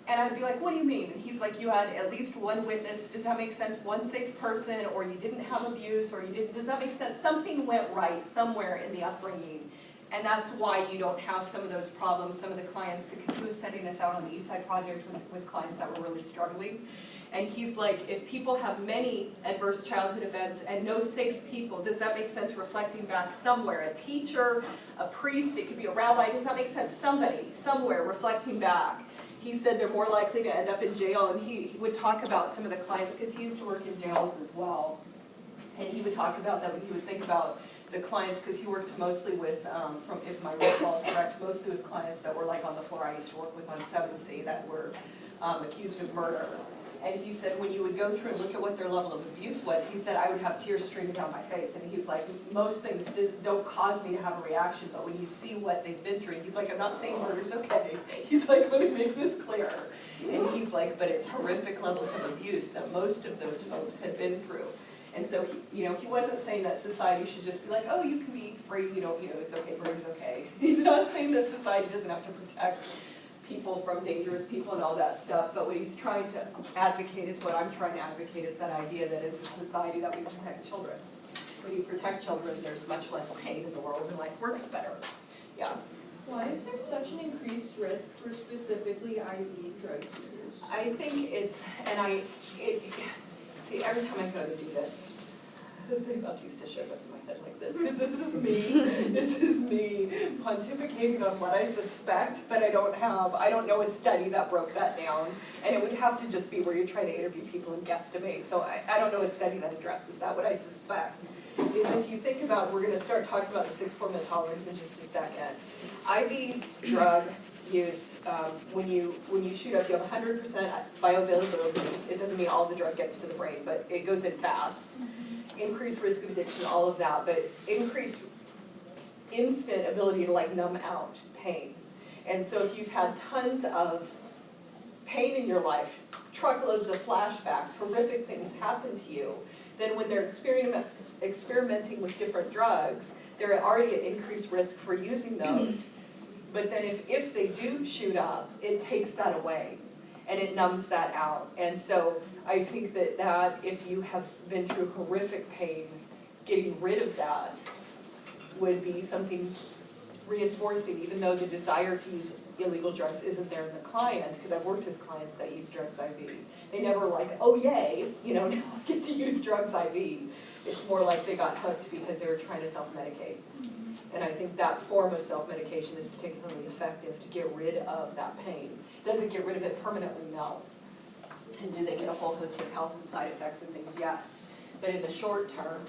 And I'd be like, what do you mean? And he's like, you had at least 1 witness, does that make sense? 1 safe person, or you didn't have abuse, or you didn't, does that make sense? Something went right somewhere in the upbringing. And that's why you don't have some of those problems, some of the clients, because he was sending us out on the Eastside Project with clients that were really struggling. And he's like, if people have many adverse childhood events and no safe people, does that make sense reflecting back somewhere? A teacher, a priest, it could be a rabbi, does that make sense? Somebody, somewhere reflecting back. He said they're more likely to end up in jail, and he would talk about some of the clients, because he used to work in jails as well. And he would talk about that when he would think about the clients, because he worked mostly with, if my recall is correct, mostly with clients that were like on the floor I used to work with on 7C that were accused of murder. And he said when you would go through and look at what their level of abuse was, he said I would have tears streaming down my face. And he's like, most things don't cause me to have a reaction, but when you see what they've been through, he's like, I'm not saying murder's okay. He's like, let me make this clear. And he's like, but it's horrific levels of abuse that most of those folks had been through. And so, he wasn't saying that society should just be like, oh, you can be free, it's okay, murder's okay. He's not saying that society doesn't have to protect people from dangerous people and all that stuff, but what he's trying to advocate is what I'm trying to advocate is that idea that as a society that we protect children. When you protect children, there's much less pain in the world and life works better. Yeah. Why is there such an increased risk for specifically IV drug users? I think it's, see, every time I go to do this, Jose Bautista shows up in my head like this, because this is me pontificating on what I suspect, but I don't know a study that broke that down, and it would have to just be where you're trying to interview people and guesstimate, so I don't know a study that addresses that. What I suspect is if you think about, we're going to start talking about the 6-form intolerance in just a second. IV drug use, when you shoot up, you have 100% bioavailability. It doesn't mean all the drug gets to the brain, but it goes in fast. Increased risk of addiction, all of that, but increased instant ability to numb out pain. And so if you've had tons of pain in your life, truckloads of flashbacks, horrific things happen to you, then when they're experimenting with different drugs, they're already at increased risk for using those. But then if they do shoot up, it takes that away. and it numbs that out. And so I think that if you have been through horrific pain, getting rid of that would be something reinforcing, even though the desire to use illegal drugs isn't there in the client, because I've worked with clients that use drugs IV. They never like, oh yay, now I get to use drugs IV. It's more like they got hooked because they were trying to self-medicate. And I think that form of self-medication is particularly effective to get rid of that pain. Does it get rid of it permanently? No. And do they get a whole host of health and side effects and things? Yes. But in the short term,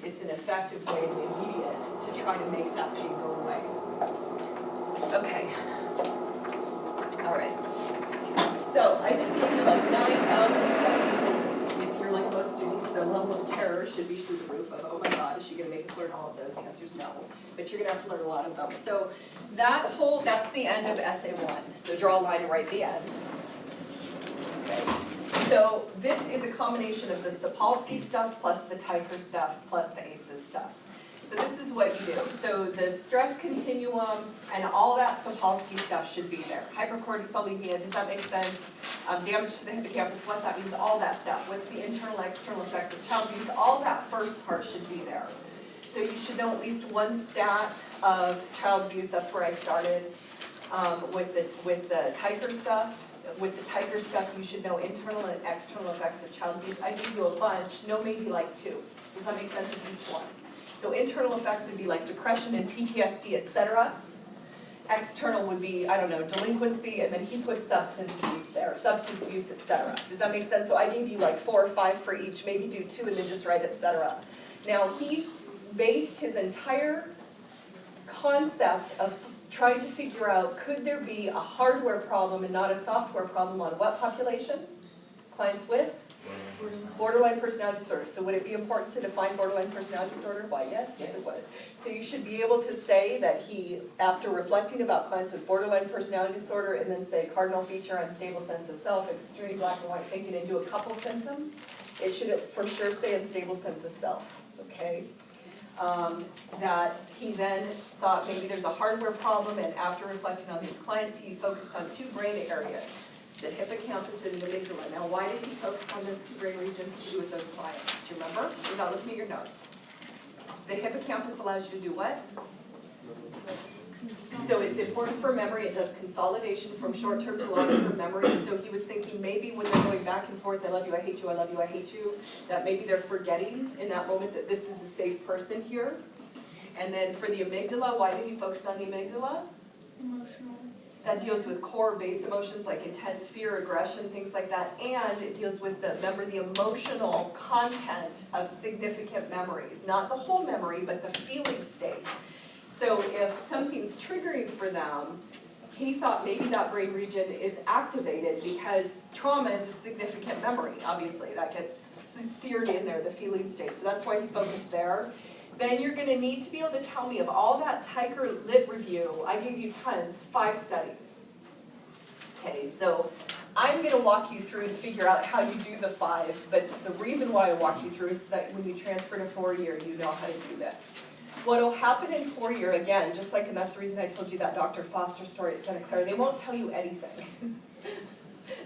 it's an effective way and immediate to try to make that pain go away. Okay. All right. So I just gave you like 9,000 studies. If you're like most students, the level of terror should be through the roof of, oh my God, is she going to make us learn all of those? The answer is no. But you're going to have to learn a lot of them. So that's the end of Essay 1. So draw a line right at the end. Okay. So this is a combination of the Sapolsky stuff plus the Teicher stuff plus the ACEs stuff. So this is what you do. So the stress continuum and all that Sapolsky stuff should be there. Hypercortisolemia, does that make sense? Damage to the hippocampus, what that means, all that stuff. What's the internal, external effects of child abuse? All that first part should be there. So you should know at least one stat of child abuse. That's where I started with the Teicher stuff. With the Teicher stuff, you should know internal and external effects of child abuse. I gave you a bunch, no maybe like 2. Does that make sense of each one? So internal effects would be like depression and PTSD, etc. External would be, I don't know, delinquency, and then he put substance abuse there, substance abuse, etc. Does that make sense? So I gave you like 4 or 5 for each, maybe do 2 and then just write etc. Now he based his entire concept of trying to figure out, could there be a hardware problem and not a software problem on what population? Clients with? Borderline personality disorder. So would it be important to define borderline personality disorder? Why, yes, yes it would. So you should be able to say that he, after reflecting about clients with borderline personality disorder, and then say cardinal feature, unstable sense of self, extreme black and white thinking, and do a couple symptoms, it should for sure say unstable sense of self, okay? That he then thought maybe there's a hardware problem, and after reflecting on these clients, he focused on 2 brain areas, the hippocampus and the amygdala. Now, why did he focus on those 2 brain regions to do with those clients? Do you remember? Without looking at your notes. The hippocampus allows you to do what? So it's important for memory. It does consolidation from short-term to long-term memory. So he was thinking maybe when they're going back and forth, I love you, I hate you, I love you, I hate you, that maybe they're forgetting in that moment that this is a safe person here. And then for the amygdala, why did he focus on the amygdala? Emotional. That deals with core base emotions like intense fear, aggression, things like that. And it deals with the emotional content of significant memories. Not the whole memory, but the feeling state. So if something's triggering for them, he thought maybe that brain region is activated because trauma is a significant memory, obviously. That gets seared in there, the feeling state. So that's why he focused there. Then you're going to need to be able to tell me of all that Teicher Lit review. I gave you tons, 5 studies. Okay, so I'm going to walk you through to figure out how you do the 5, but the reason why I walk you through is that when you transfer to 4-year, you know how to do this. What will happen in 4-year, again, just like, and that's the reason I told you that Dr. Foster story at Santa Clara, they won't tell you anything.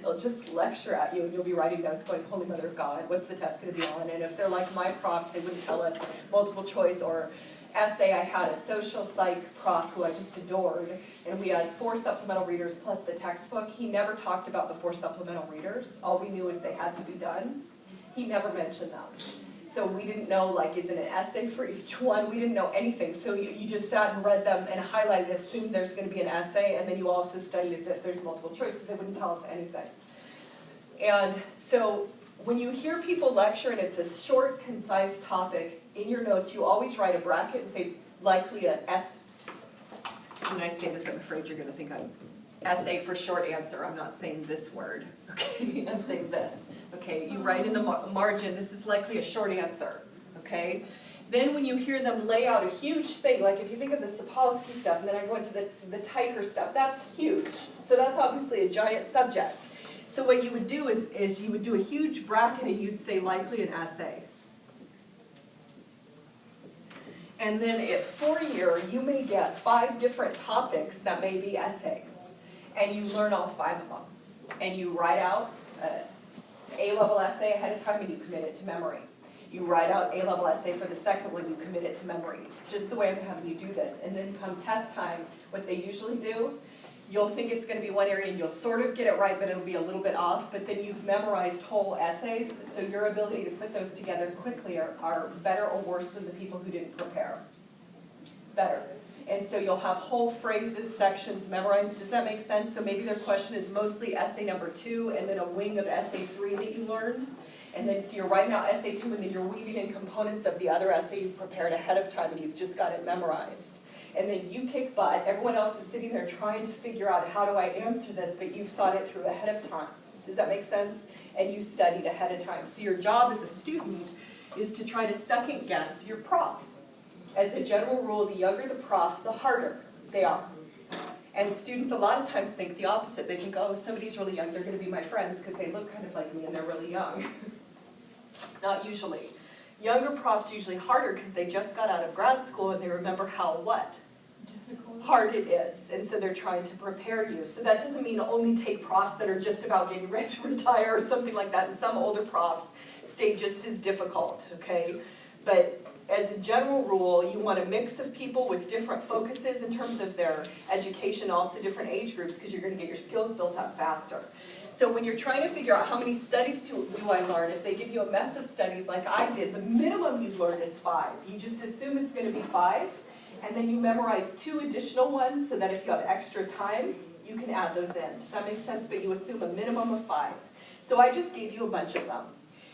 They'll just lecture at you and you'll be writing notes going, Holy Mother of God, what's the test going to be on? And if they're like my profs, they wouldn't tell us multiple choice or essay. I had a social psych prof who I just adored, and we had 4 supplemental readers plus the textbook. He never talked about the 4 supplemental readers. All we knew is they had to be done. He never mentioned them. So we didn't know, like, is it an essay for each one? We didn't know anything. So you just sat and read them and highlighted, assumed there's going to be an essay, and then you also studied as if there's multiple choice, because they wouldn't tell us anything. And so when you hear people lecture and it's a short, concise topic, in your notes you always write a bracket and say, likely a S. When I say this, I'm afraid you're going to think I'm essay for short answer. I'm not saying this word, okay? I'm saying this, okay? You write in the margin, this is likely a short answer, okay? Then when you hear them lay out a huge thing, like if you think of the Sapolsky stuff, and then I go into the Teicher stuff, that's huge. So that's obviously a giant subject. So what you would do is you would do a huge bracket and you'd say likely an essay. And then at 4-year, you may get 5 different topics that may be essays. And you learn all 5 of them. and you write out an A-level essay ahead of time and you commit it to memory. You write out A-level essay for the second one, you commit it to memory. Just the way I'm having you do this. And then come test time, what they usually do, you'll think it's going to be one area and you'll sort of get it right, but it'll be a little bit off. But then you've memorized whole essays, so your ability to put those together quickly are better or worse than the people who didn't prepare. Better. And so you'll have whole phrases, sections memorized. Does that make sense? So maybe their question is mostly essay number 2 and then a wing of essay 3 that you learned. And then so you're writing out essay 2 and then you're weaving in components of the other essay you've prepared ahead of time and you've just got it memorized. And then you kick butt, everyone else is sitting there trying to figure out how do I answer this, but you've thought it through ahead of time. Does that make sense? And you studied ahead of time. So your job as a student is to try to second guess your prof. As a general rule, the younger the prof, the harder they are. And students a lot of times think the opposite. They think, oh, if somebody's really young, they're going to be my friends because they look kind of like me and they're really young. Not usually. Younger profs are usually harder because they just got out of grad school and they remember how what? Difficult. Hard it is. And so they're trying to prepare you. So that doesn't mean only take profs that are just about getting ready to retire or something like that. And some older profs stay just as difficult, okay? But as a general rule, you want a mix of people with different focuses in terms of their education, also different age groups, because you're going to get your skills built up faster. So when you're trying to figure out how many studies do I learn, if they give you a mess of studies like I did, the minimum you learn is 5. You just assume it's going to be 5, and then you memorize 2 additional ones so that if you have extra time, you can add those in. Does that make sense? But you assume a minimum of 5. So I just gave you a bunch of them.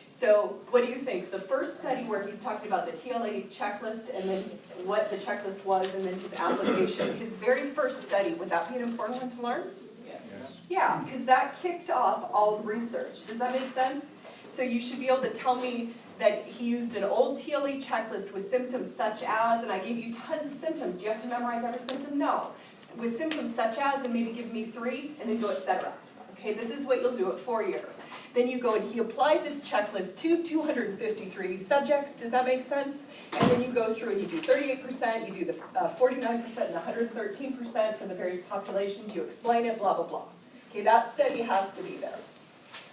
So what do you think? The first study where he's talking about the TLA checklist and then what the checklist was and then his application, his very first study, would that be an important one to learn? Yes. Yeah, because that kicked off all the research. Does that make sense? So you should be able to tell me that he used an old TLA checklist with symptoms such as, and I gave you tons of symptoms. Do you have to memorize every symptom? No. With symptoms such as, and maybe give me 3, and then go etc. Okay, this is what you'll do at 4-year. Then you go and he applied this checklist to 253 subjects. Does that make sense? And then you go through and you do 38%, you do the 49% and 113% for the various populations. You explain it, blah, blah, blah. Okay, that study has to be there.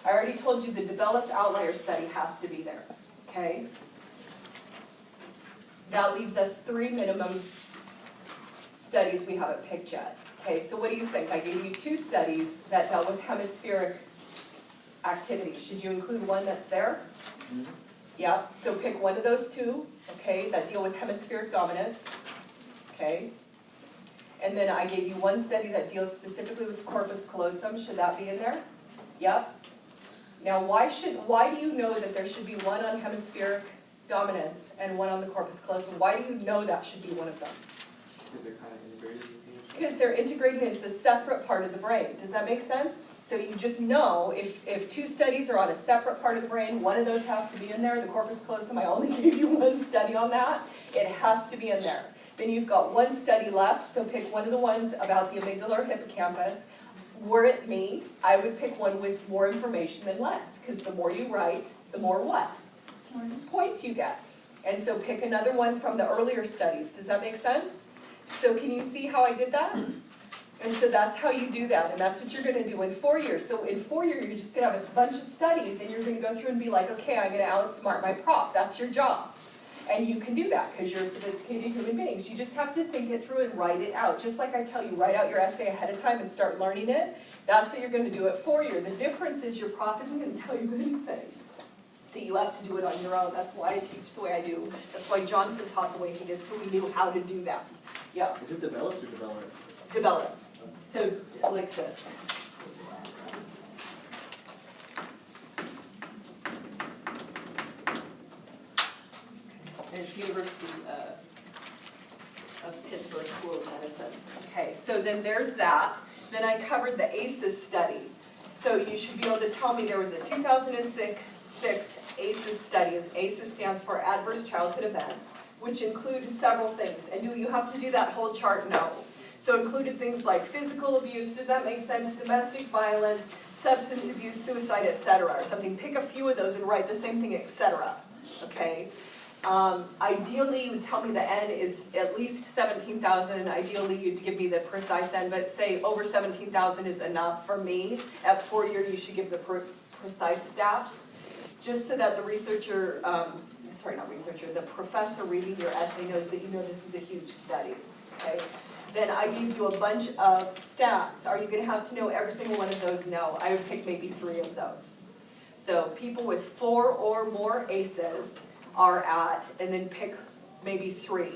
I already told you the DeBellis outlier study has to be there. Okay? That leaves us 3 minimum studies we haven't picked yet. Okay, so what do you think? I gave you 2 studies that dealt with hemispheric activity. Should you include one that's there? Mhm. Yeah, so pick one of those 2, okay, that deal with hemispheric dominance, okay? And then I gave you 1 study that deals specifically with corpus callosum. Should that be in there? Yep. Now why do you know that there should be 1 on hemispheric dominance and 1 on the corpus callosum? Why do you know that should be one of them? Because they're kind of integrated with each other. Because they're integrated into a separate part of the brain. Does that make sense? So you just know if 2 studies are on a separate part of the brain, one of those has to be in there. The corpus callosum, I only gave you 1 study on that. It has to be in there. Then you've got 1 study left, so pick one of the ones about the amygdala or hippocampus. Were it me, I would pick one with more information than less, because the more you write, the more what? Points you get. And so pick another one from the earlier studies. Does that make sense? So can you see how I did that? And so that's how you do that, and that's what you're going to do in 4 years. So in 4 years, you're just going to have a bunch of studies, and you're going to go through and be like, okay, I'm going to outsmart my prof. That's your job. And you can do that because you're sophisticated human beings. You just have to think it through and write it out. Just like I tell you, write out your essay ahead of time and start learning it. That's what you're going to do at 4 years. The difference is your prof isn't going to tell you anything. So you have to do it on your own. That's why I teach the way I do. That's why Johnson taught the way he did, so we knew how to do that. Yeah. Is it DeBellis or DeBellis? DeBellis. So like this. And it's University of Pittsburgh School of Medicine. Okay, so then there's that. Then I covered the ACEs study. So you should be able to tell me there was a 2006 ACEs study. ACEs stands for Adverse Childhood Events, which include several things. And do you have to do that whole chart? No. So included things like physical abuse, does that make sense? Domestic violence, substance abuse, suicide, etc. or something. Pick a few of those and write the same thing, etc. Okay? Ideally, you would tell me the N is at least 17,000. Ideally, you'd give me the precise N, but say over 17,000 is enough for me. At 4-year, you should give the precise stat, just so that the researcher, the professor reading your essay knows that you know this is a huge study, okay? Then I gave you a bunch of stats. Are you gonna have to know every single one of those? No, I would pick maybe 3 of those. So people with 4 or more ACEs are at, and then pick maybe 3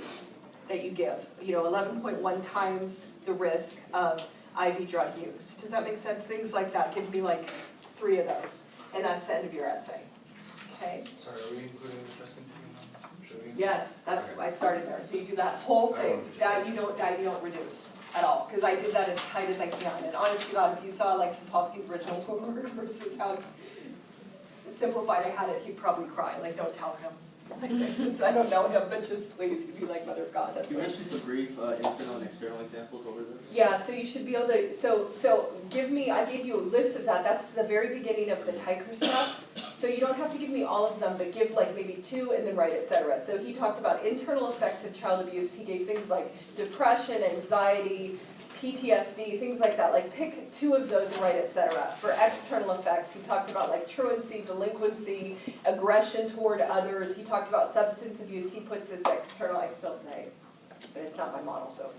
that you give. 11.1 times the risk of IV drug use. Does that make sense? Things like that. Give me like 3 of those, and that's the end of your essay. Okay? Sorry, are we including the stress continuum? Should we? Yes, that's, I started there. So you do that whole thing, that you don't reduce at all, because I did that as tight as I can. And honest to God, if you saw like Sapolsky's original work versus how simplified I had it, he'd probably cry. Like, don't tell him. I don't know him, but just please, he'd be like, Mother of God. That's You what. mentioned some brief internal and external examples over there. Yeah, so you should be able to, I gave you a list of that. That's the very beginning of the Teicher stuff. So you don't have to give me all of them, but give like maybe 2 and then write, etc. So he talked about internal effects of child abuse. He gave things like depression, anxiety, PTSD, things like that. Like pick 2 of those and write, etc. For external effects, he talked about like truancy, delinquency, aggression toward others. He talked about substance abuse. He puts this external, I still say, but it's not my model, so.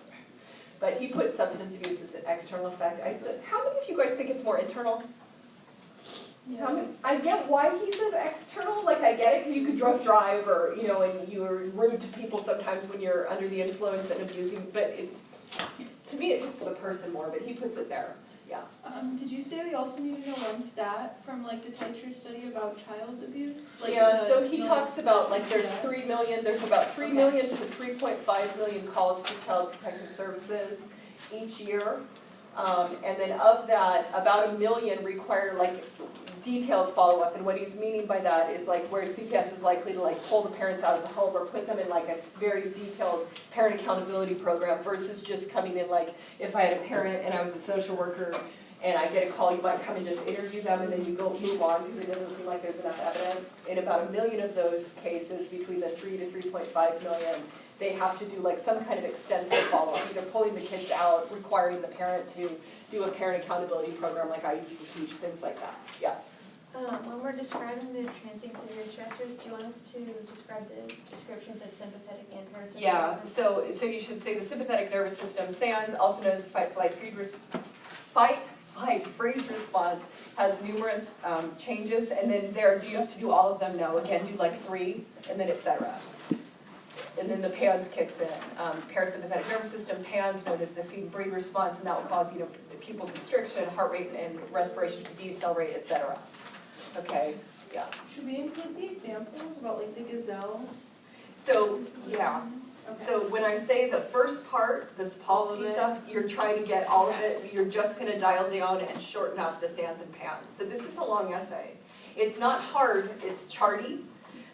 But he put substance abuse as an external effect. How many of you guys think it's more internal? Yeah. I get why he says external, like I get it, because you could drunk drive or, and you're rude to people sometimes when you're under the influence and abusing, but to me it fits the person more, but he puts it there, yeah. Did you say we also need to know one stat from like the Teicher study about child abuse? Like Yeah, the- so he the- talks about like there's 3 million, there's about 3 Okay. million to 3.5 million calls to Child Protective Services each year. And then of that, about 1 million require like detailed follow-up, and what he's meaning by that is like where CPS is likely to like pull the parents out of the home or put them in like a very detailed parent accountability program versus just coming in like, if I had a parent and I was a social worker and I get a call, you might come and just interview them and then you go move on because it doesn't seem like there's enough evidence. In about 1 million of those cases, between the 3 to 3.5 million, they have to do like some kind of extensive follow-up, either pulling the kids out, requiring the parent to do a parent accountability program like I used to teach, things like that, yeah. When we're describing the transient severe stressors, do you want us to describe the descriptions of sympathetic and parasympathetic? Yeah, so you should say the sympathetic nervous system, SANS, also known as fight, flight, freeze response, has numerous changes, and then do you have to do all of them? No, again, do like 3, and then etc. And then the PANS kicks in. Parasympathetic nervous system, PANS, known as the feed and breathe response, and that will cause pupil constriction, heart rate and respiration to decelerate, etc. Okay, yeah. Should we include the examples about like the gazelle? So, yeah. Okay. So when I say the first part, this All of Polsky it? stuff, you're trying to get all of it, you're just gonna dial down and shorten up the SANS and PANS. So this is a long essay. It's not hard, it's charty,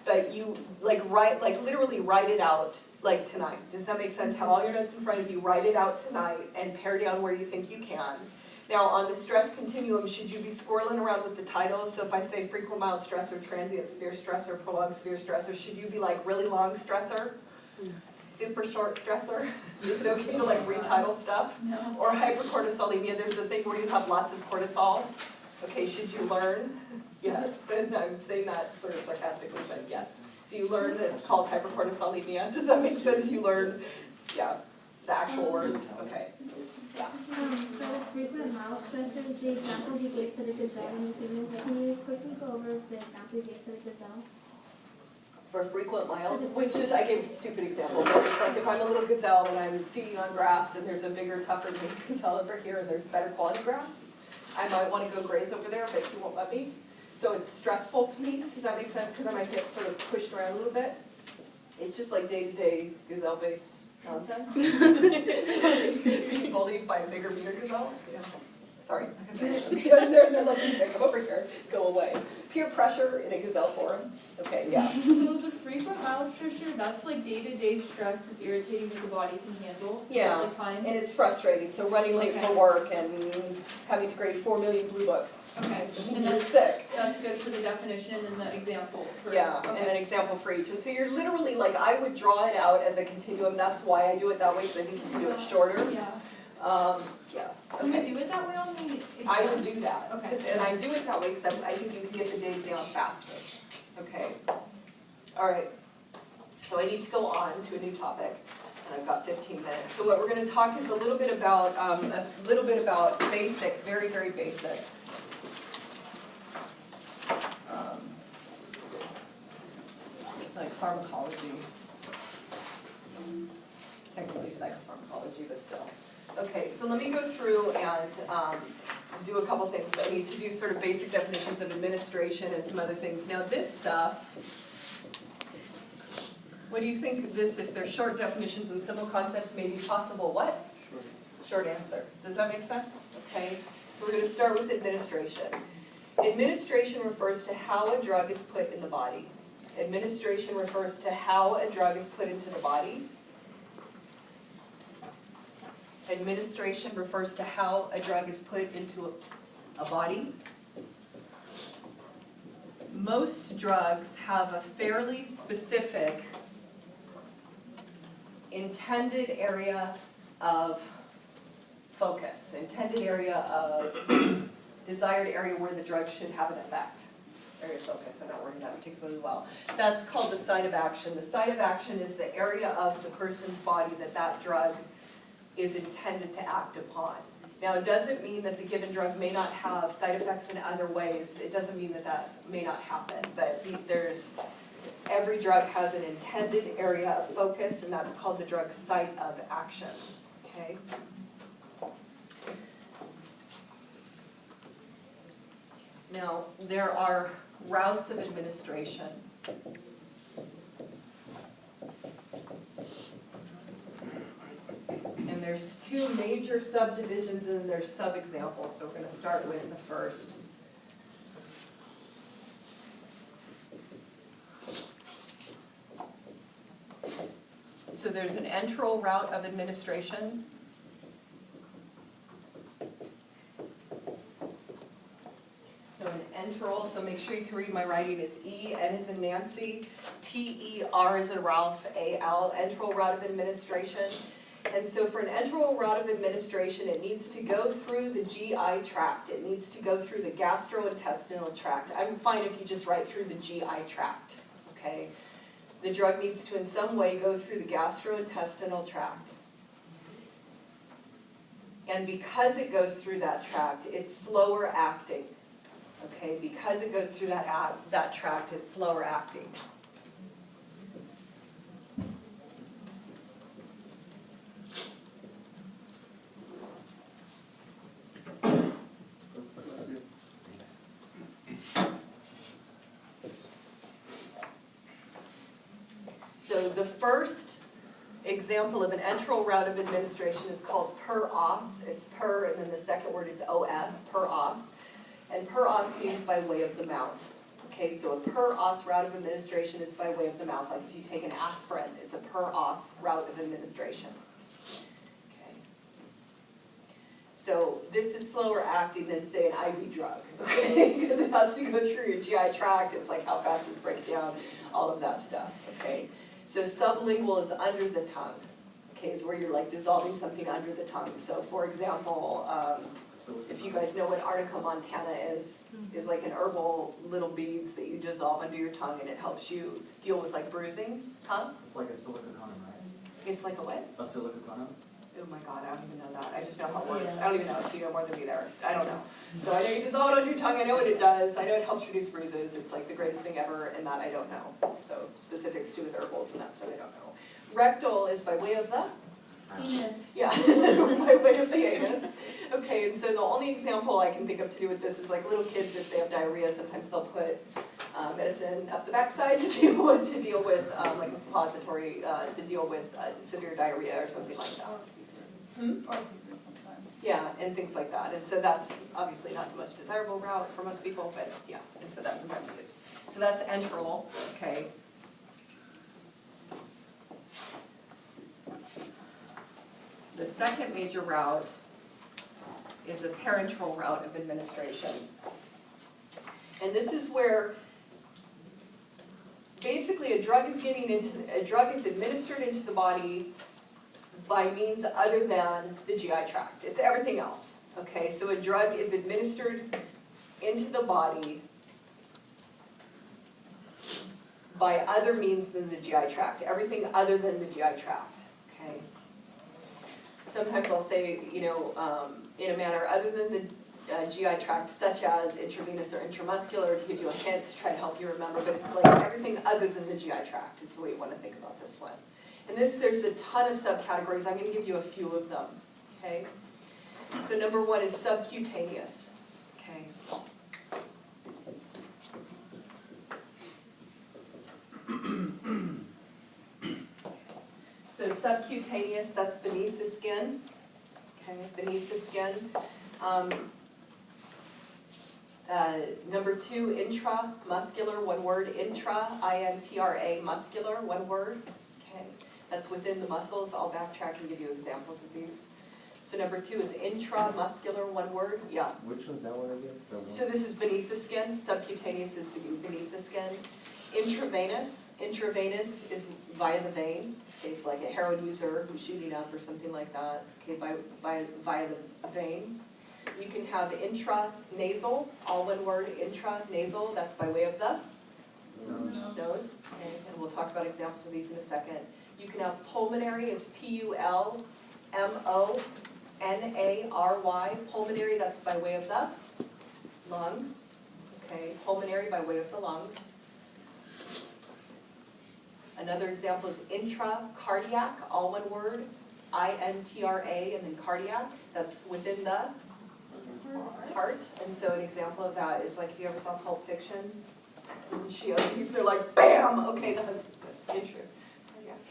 but you literally write it out like tonight. Does that make sense? Have all your notes in front of you, write it out tonight, and pare down where you think you can. Now, on the stress continuum, should you be squirreling around with the titles? So if I say frequent mild stressor, transient severe stressor, prolonged severe stressor, should you be like really long stressor? Super short stressor? Is it okay to like retitle stuff? No. Or hypercortisolemia, there's a thing where you have lots of cortisol. Okay, should you learn? Yes, and I'm saying that sort of sarcastically, but yes. So you learn that it's called hypercortisolemia. Does that make sense? You learn, yeah, the actual words, okay. For the frequent mild stressors, the examples you gave for the gazelle and the humans, can you quickly go over the example you gave for the gazelle? For frequent mild, which is, I gave a stupid example, but it's like if I'm a little gazelle and I'm feeding on grass and there's a bigger, tougher gazelle over here and there's better quality grass, I might want to go graze over there, but he won't let me. So it's stressful to me, does that make sense? Because I might get sort of pushed around a little bit. It's just like day-to-day gazelle-based nonsense. Being bullied by bigger, meaner gazelles, yeah. Sorry. They're like, come over here, go away. peer pressure in a Gazelle forum. Okay, yeah. So the frequent mild stressor, that's like day-to-day stress that's irritating that the body can handle? Is that, Yeah, like fine? And it's frustrating, so running late for Okay. work and having to grade 4 million blue books. Okay, and You're that's, sick. that's good for the definition and then the example for, Yeah, and okay. then example for each. And so you're literally like, I would draw it out as a continuum. That's why I do it that way, because I think you can do it shorter. Yeah. Yeah, Can we okay. do it that way on the exam? I would do that. Okay. 'Cause- And I do it that way, because I think you can get the data down faster. Okay. All right. So I need to go on to a new topic, and I've got 15 minutes. So what we're going to talk is a little bit about basic, very, very basic. Like pharmacology. Technically psychopharmacology, but still. Okay, so let me go through and do a couple things. I need to do sort of basic definitions of administration and some other things. Now this stuff, what do you think of this, if they're short definitions and simple concepts, may be possible what? Short answer. Does that make sense? Okay, so we're going to start with administration. Administration refers to how a drug is put in the body. Administration refers to how a drug is put into the body. Administration refers to how a drug is put into a body. Most drugs have a fairly specific intended area of focus, intended area of desired area where the drug should have an effect. Area of focus, I'm not wording that particularly well. That's called the site of action. The site of action is the area of the person's body that that drug is intended to act upon. Now, it doesn't mean that the given drug may not have side effects in other ways. It doesn't mean that that may not happen, but every drug has an intended area of focus, and that's called the drug site of action, okay? Now, there are routes of administration. And there's two major subdivisions and there's sub-examples, so we're going to start with the first. So there's an enteral route of administration. So an enteral, so make sure you can read my writing, is E, N is in Nancy, T, E, R is in Ralph, A, L, enteral route of administration. And so for an enteral route of administration, it needs to go through the GI tract. It needs to go through the gastrointestinal tract. I'm fine if you just write through the GI tract, okay? The drug needs to in some way go through the gastrointestinal tract. And because it goes through that tract, it's slower acting. Okay, because it goes through that tract, it's slower acting. So the first example of an enteral route of administration is called per-os. It's per, and then the second word is os, per-os. And per-os means by way of the mouth. Okay, so a per-os route of administration is by way of the mouth. Like if you take an aspirin, it's a per-os route of administration. Okay. So this is slower acting than, say, an IV drug, okay? Because it has to go through your GI tract. It's like how fast just break it down, all of that stuff, okay? So sublingual is under the tongue, okay, is where you're like dissolving something under the tongue. So for example, if you guys know what Arnica montana is like an herbal little beads that you dissolve under your tongue and it helps you deal with like bruising, huh? It's like a silica condom, right? It's like a what? A silica condom? Oh my god, I don't even know that. I just know how it works. I don't even know, so you know more than me there. I don't know. So I know you dissolve it under your tongue, I know what it does. I know it helps reduce bruises. It's like the greatest thing ever, and that I don't know. So specifics to with herbals and that stuff I don't know. Rectal is by way of the? Penis. Yeah, by way of the anus. Okay, and so the only example I can think of to do with this is like little kids, if they have diarrhea, sometimes they'll put medicine up the backside to deal with like a suppository to deal with severe diarrhea or something like that. Or people sometimes. Yeah, and things like that. And so that's obviously not the most desirable route for most people, but yeah, and so that's sometimes used. So that's enteral, okay. The second major route is a parenteral route of administration. And this is where basically a drug is administered into the body by means other than the GI tract. It's everything else, okay? So a drug is administered into the body by other means than the GI tract, everything other than the GI tract, okay? Sometimes I'll say, you know, in a manner other than the GI tract, such as intravenous or intramuscular, to give you a hint to try to help you remember, but it's like everything other than the GI tract is the way you want to think about this one. And there's a ton of subcategories. I'm going to give you a few of them, okay? So number one is subcutaneous, okay? So subcutaneous, that's beneath the skin, okay, beneath the skin. Number two, intramuscular, one word, I-N-T-R-A, muscular, one word, okay. That's within the muscles. I'll backtrack and give you examples of these. So number two is intramuscular, one word, yeah. Which was that one again? The one- So this is beneath the skin, subcutaneous is beneath the skin. Intravenous is via the vein, okay, so like a heroin user who's shooting up or something like that, okay, via the vein. You can have intranasal, all one word, intranasal, that's by way of the nose, okay, and we'll talk about examples of these in a second. You can have pulmonary, is P-U-L-M-O-N-A-R-Y, pulmonary, that's by way of the lungs, okay, pulmonary by way of the lungs. Another example is intracardiac, all one word, I-N-T-R-A, and then cardiac, that's within the heart. And so an example of that is like if you ever saw Pulp Fiction, and she opened, they're like, bam! Okay, that's intro.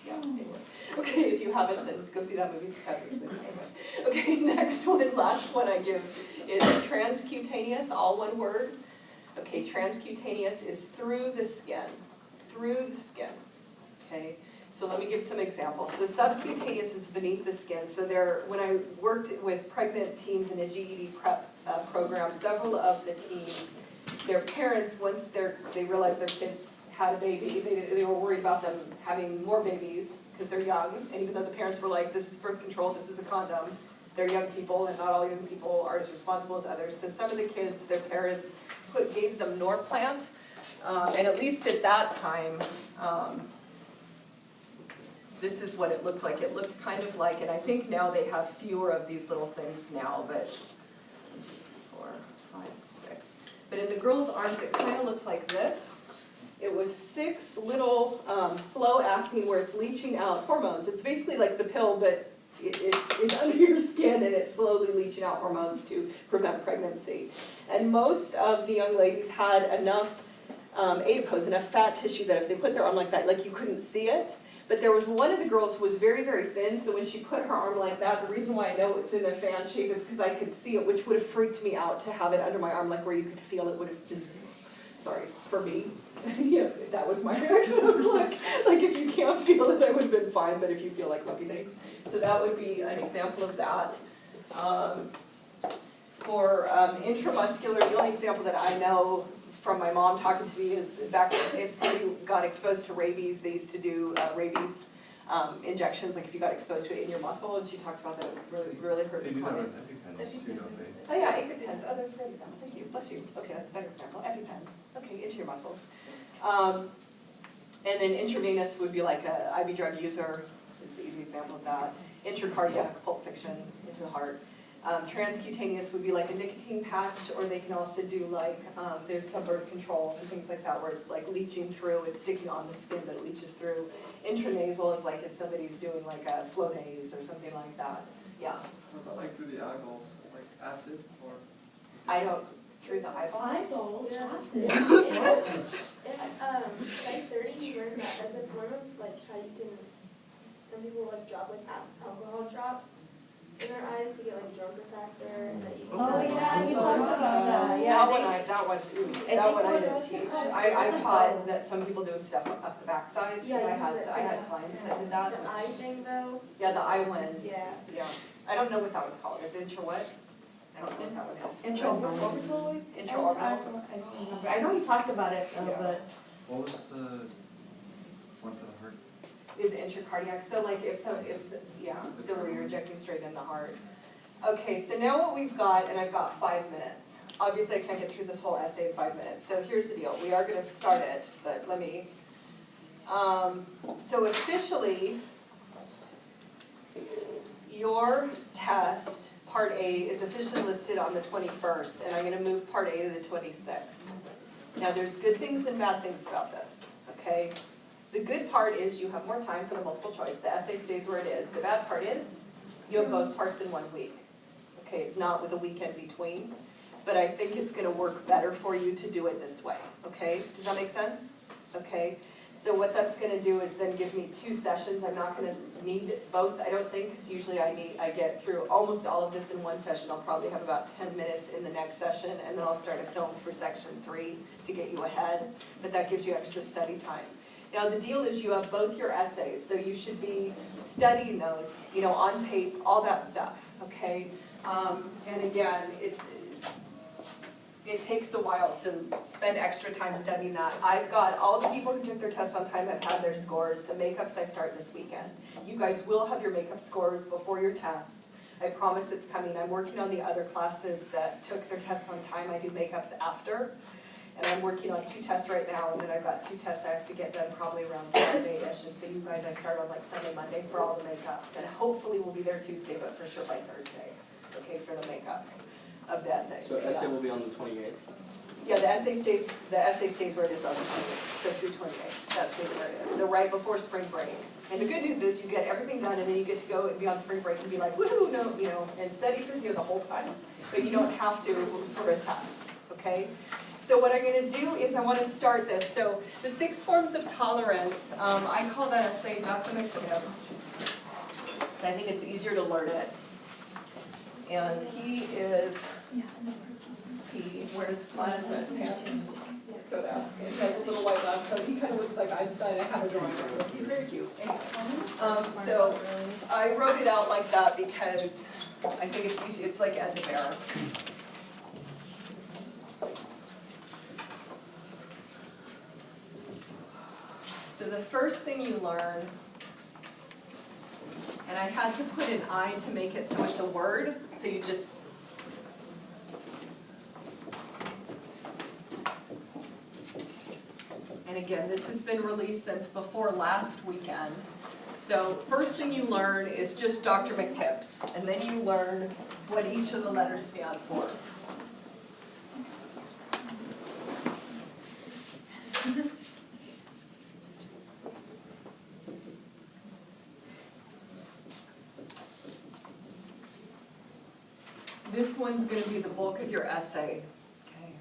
Yeah, anyway. Okay, if you haven't, then go see that movie, it's a fabulous movie. Anyway. Okay, next one, last one I give is transcutaneous, all one word. Okay, transcutaneous is through the skin, okay? So let me give some examples. So subcutaneous is beneath the skin. So when I worked with pregnant teens in a GED prep program, several of the teens, their parents, once they realized their kids had a baby, they were worried about them having more babies because they're young. And even though the parents were like, this is birth control, this is a condom, they're young people, and not all young people are as responsible as others. So some of the kids, their parents gave them Norplant, and at least at that time, this is what it looked like. It looked kind of like, and I think now they have fewer of these little things now, but 4, 5, 6. But in the girls' arms, it kind of looked like this. It was 6 little slow acting where it's leaching out hormones. It's basically like the pill, but it is under your skin and it's slowly leaching out hormones to prevent pregnancy. And most of the young ladies had enough adipose, enough fat tissue that if they put their arm like that, like you couldn't see it. But there was one of the girls who was very, very thin, so when she put her arm like that, the reason why I know it's in a fan shape is because I could see it, which would have freaked me out to have it under my arm, like where you could feel it would have just, sorry, for me. Yeah, that was my reaction. I was like if you can't feel it, I would have been fine, but if you feel like lumpy things. So that would be an example of that. For intramuscular, the only example that I know from my mom talking to me is back if somebody got exposed to rabies, they used to do rabies injections, like if you got exposed to it in your muscle, and she talked about that, it really hurt They the do that climate. with EpiPens too, don't they? Oh yeah, EpiPens, oh that's a great example, thank you, bless you. Okay, that's a better example, EpiPens, okay, into your muscles. And then intravenous would be like a IV drug user, is the easy example of that. Intracardiac, Pulp Fiction, into the heart. Transcutaneous would be like a nicotine patch, or they can also do like, there's some birth control and things like that where it's like leaching through, it's sticking on the skin but it leaches through. Intranasal is like if somebody's doing like a Flonase or something like that, yeah. What about like through the eyeballs, like acid or? I don't, through the eyeballs? Eyeballs, acid. In Psych 30, you learn that as a form of like how you can, some people like drop like alcohol drops in our eyes to get like drunker faster and that you can. Oh, yeah, you talked about that, yeah. That one I didn't teach. I taught that some people doing stuff up the backside, because I had clients that did that. The eye thing though, Yeah, the I one, yeah. yeah. I don't know what that one's called. It's intro what? I don't know what that one is. Intraorbital? Intraorbital. I don't remember. I know he talked about it, Yeah. but. What was the one for the heart? Is intracardiac, so like so where you're injecting straight in the heart. Okay, so now what we've got, and I've got 5 minutes. Obviously, I can't get through this whole essay in 5 minutes, so here's the deal. We are gonna start it, but let me, so officially, your test, part A, is officially listed on the 21st, and I'm gonna move part A to the 26th. Now, there's good things and bad things about this, okay? The good part is you have more time for the multiple choice. The essay stays where it is. The bad part is you have both parts in 1 week. Okay, it's not with a weekend between, but I think it's gonna work better for you to do it this way, okay? Does that make sense? Okay, so what that's gonna do is then give me 2 sessions. I'm not gonna need both, I don't think, because usually I get through almost all of this in 1 session. I'll probably have about 10 minutes in the next session, and then I'll start a film for section 3 to get you ahead, but that gives you extra study time. Now, the deal is you have both your essays, so you should be studying those, on tape, all that stuff, okay? And again, it takes a while, so spend extra time studying that. I've got all the people who took their test on time have had their scores. The makeups I start this weekend. You guys will have your makeup scores before your test. I promise it's coming. I'm working on the other classes that took their tests on time. I do makeups after. And I'm working on 2 tests right now, and then I've got 2 tests I have to get done probably around Saturday-ish. And so you guys, I start on like Sunday, Monday for all the makeups. And hopefully we'll be there Tuesday, but for sure by Thursday, okay, for the makeups of the essays. So essay will be on the 28th? Yeah, the essay stays where it is on the 28th, so through 28th, that stays where it is. So right before spring break. And the good news is you get everything done, and then you get to go and be on spring break and be like, woohoo, no, and study physio the whole time. But you don't have to for a test, okay? So what I'm going to do is I want to start this. So the 6 forms of tolerance, I call that essay Dr. McTibbs. I think it's easier to learn it. And he wears plaid pants. Go to ask him. He has a little white lab coat. He kind of looks like Einstein. I have a drawing of him. He's very cute. Anyway. So I wrote it out like that because I think it's easy. It's like Ed the Bear. So the first thing you learn, and I had to put an I to make it so it's a word, so you just, and again, this has been released since before last weekend. So first thing you learn is just Dr. McTibbs, and then you learn what each of the letters stand for. This one's going to be the bulk of your essay. Okay.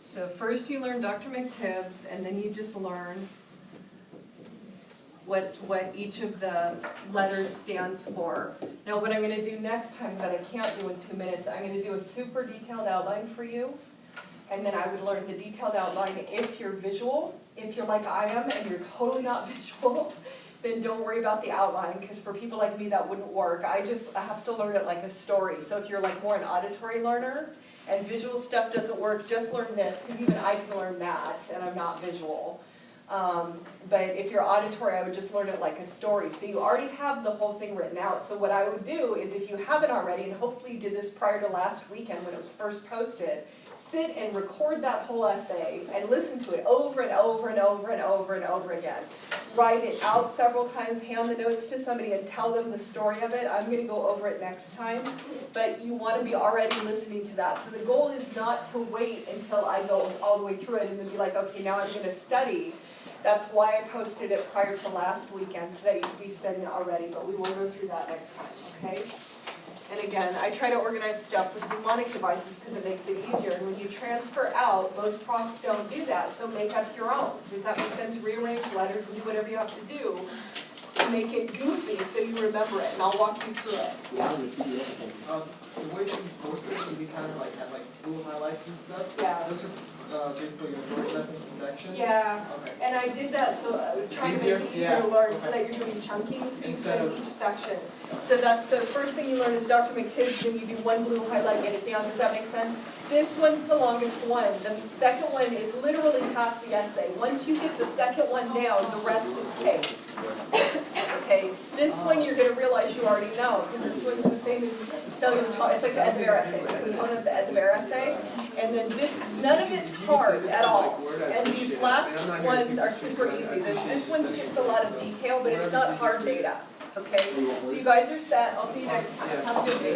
So first you learn Dr. McTibbs, and then you just learn what each of the letters stands for. Now what I'm going to do next time that I can't do in 2 minutes, I'm going to do a super detailed outline for you, and then I would learn the detailed outline if you're visual. If you're like I am and you're totally not visual, then don't worry about the outline, because for people like me that wouldn't work. I have to learn it like a story. So if you're like more an auditory learner and visual stuff doesn't work, just learn this, because even I can learn that and I'm not visual. But if you're auditory, I would just learn it like a story. So you already have the whole thing written out. So what I would do is, if you haven't already, and hopefully you did this prior to last weekend when it was first posted, sit and record that whole essay and listen to it over and over and over and over and over again. Write it out several times, hand the notes to somebody and tell them the story of it. I'm going to go over it next time, but you want to be already listening to that. So the goal is not to wait until I go all the way through it and then be like, okay, now I'm going to study. That's why I posted it prior to last weekend, so that you can be studying already, but we will go through that next time, okay? And again, I try to organize stuff with mnemonic devices because it makes it easier. And when you transfer out, most profs don't do that, so make up your own. Does that make sense? Rearrange letters and do whatever you have to do to make it goofy so you remember it, and I'll walk you through it. Yeah, the PDF thing. The way you post it, should be kind of like, have like blue highlights and stuff? Yeah. Those are, basically your broken up into sections? Yeah, Okay. and I did that so, trying to Easier? make it easier to Yeah. learn, so that you're doing chunking, so you Instead spend of- each section. So that's, the first thing you learn is Dr. McTiggs, then you do one blue highlight, get it down, does that make sense? This one's the longest one, the second one is literally half the essay. Once you get the second one down, the rest is cake. Okay, this one you're gonna realize you already know, because this one's the same as, so it's like the Ed Bear essay, it's a component of the Ed Bear essay. And then this, none of it's hard at all. And these last ones are super easy. This one's just a lot of detail, but it's not hard data, okay? So you guys are set, I'll see you next time, have a good day.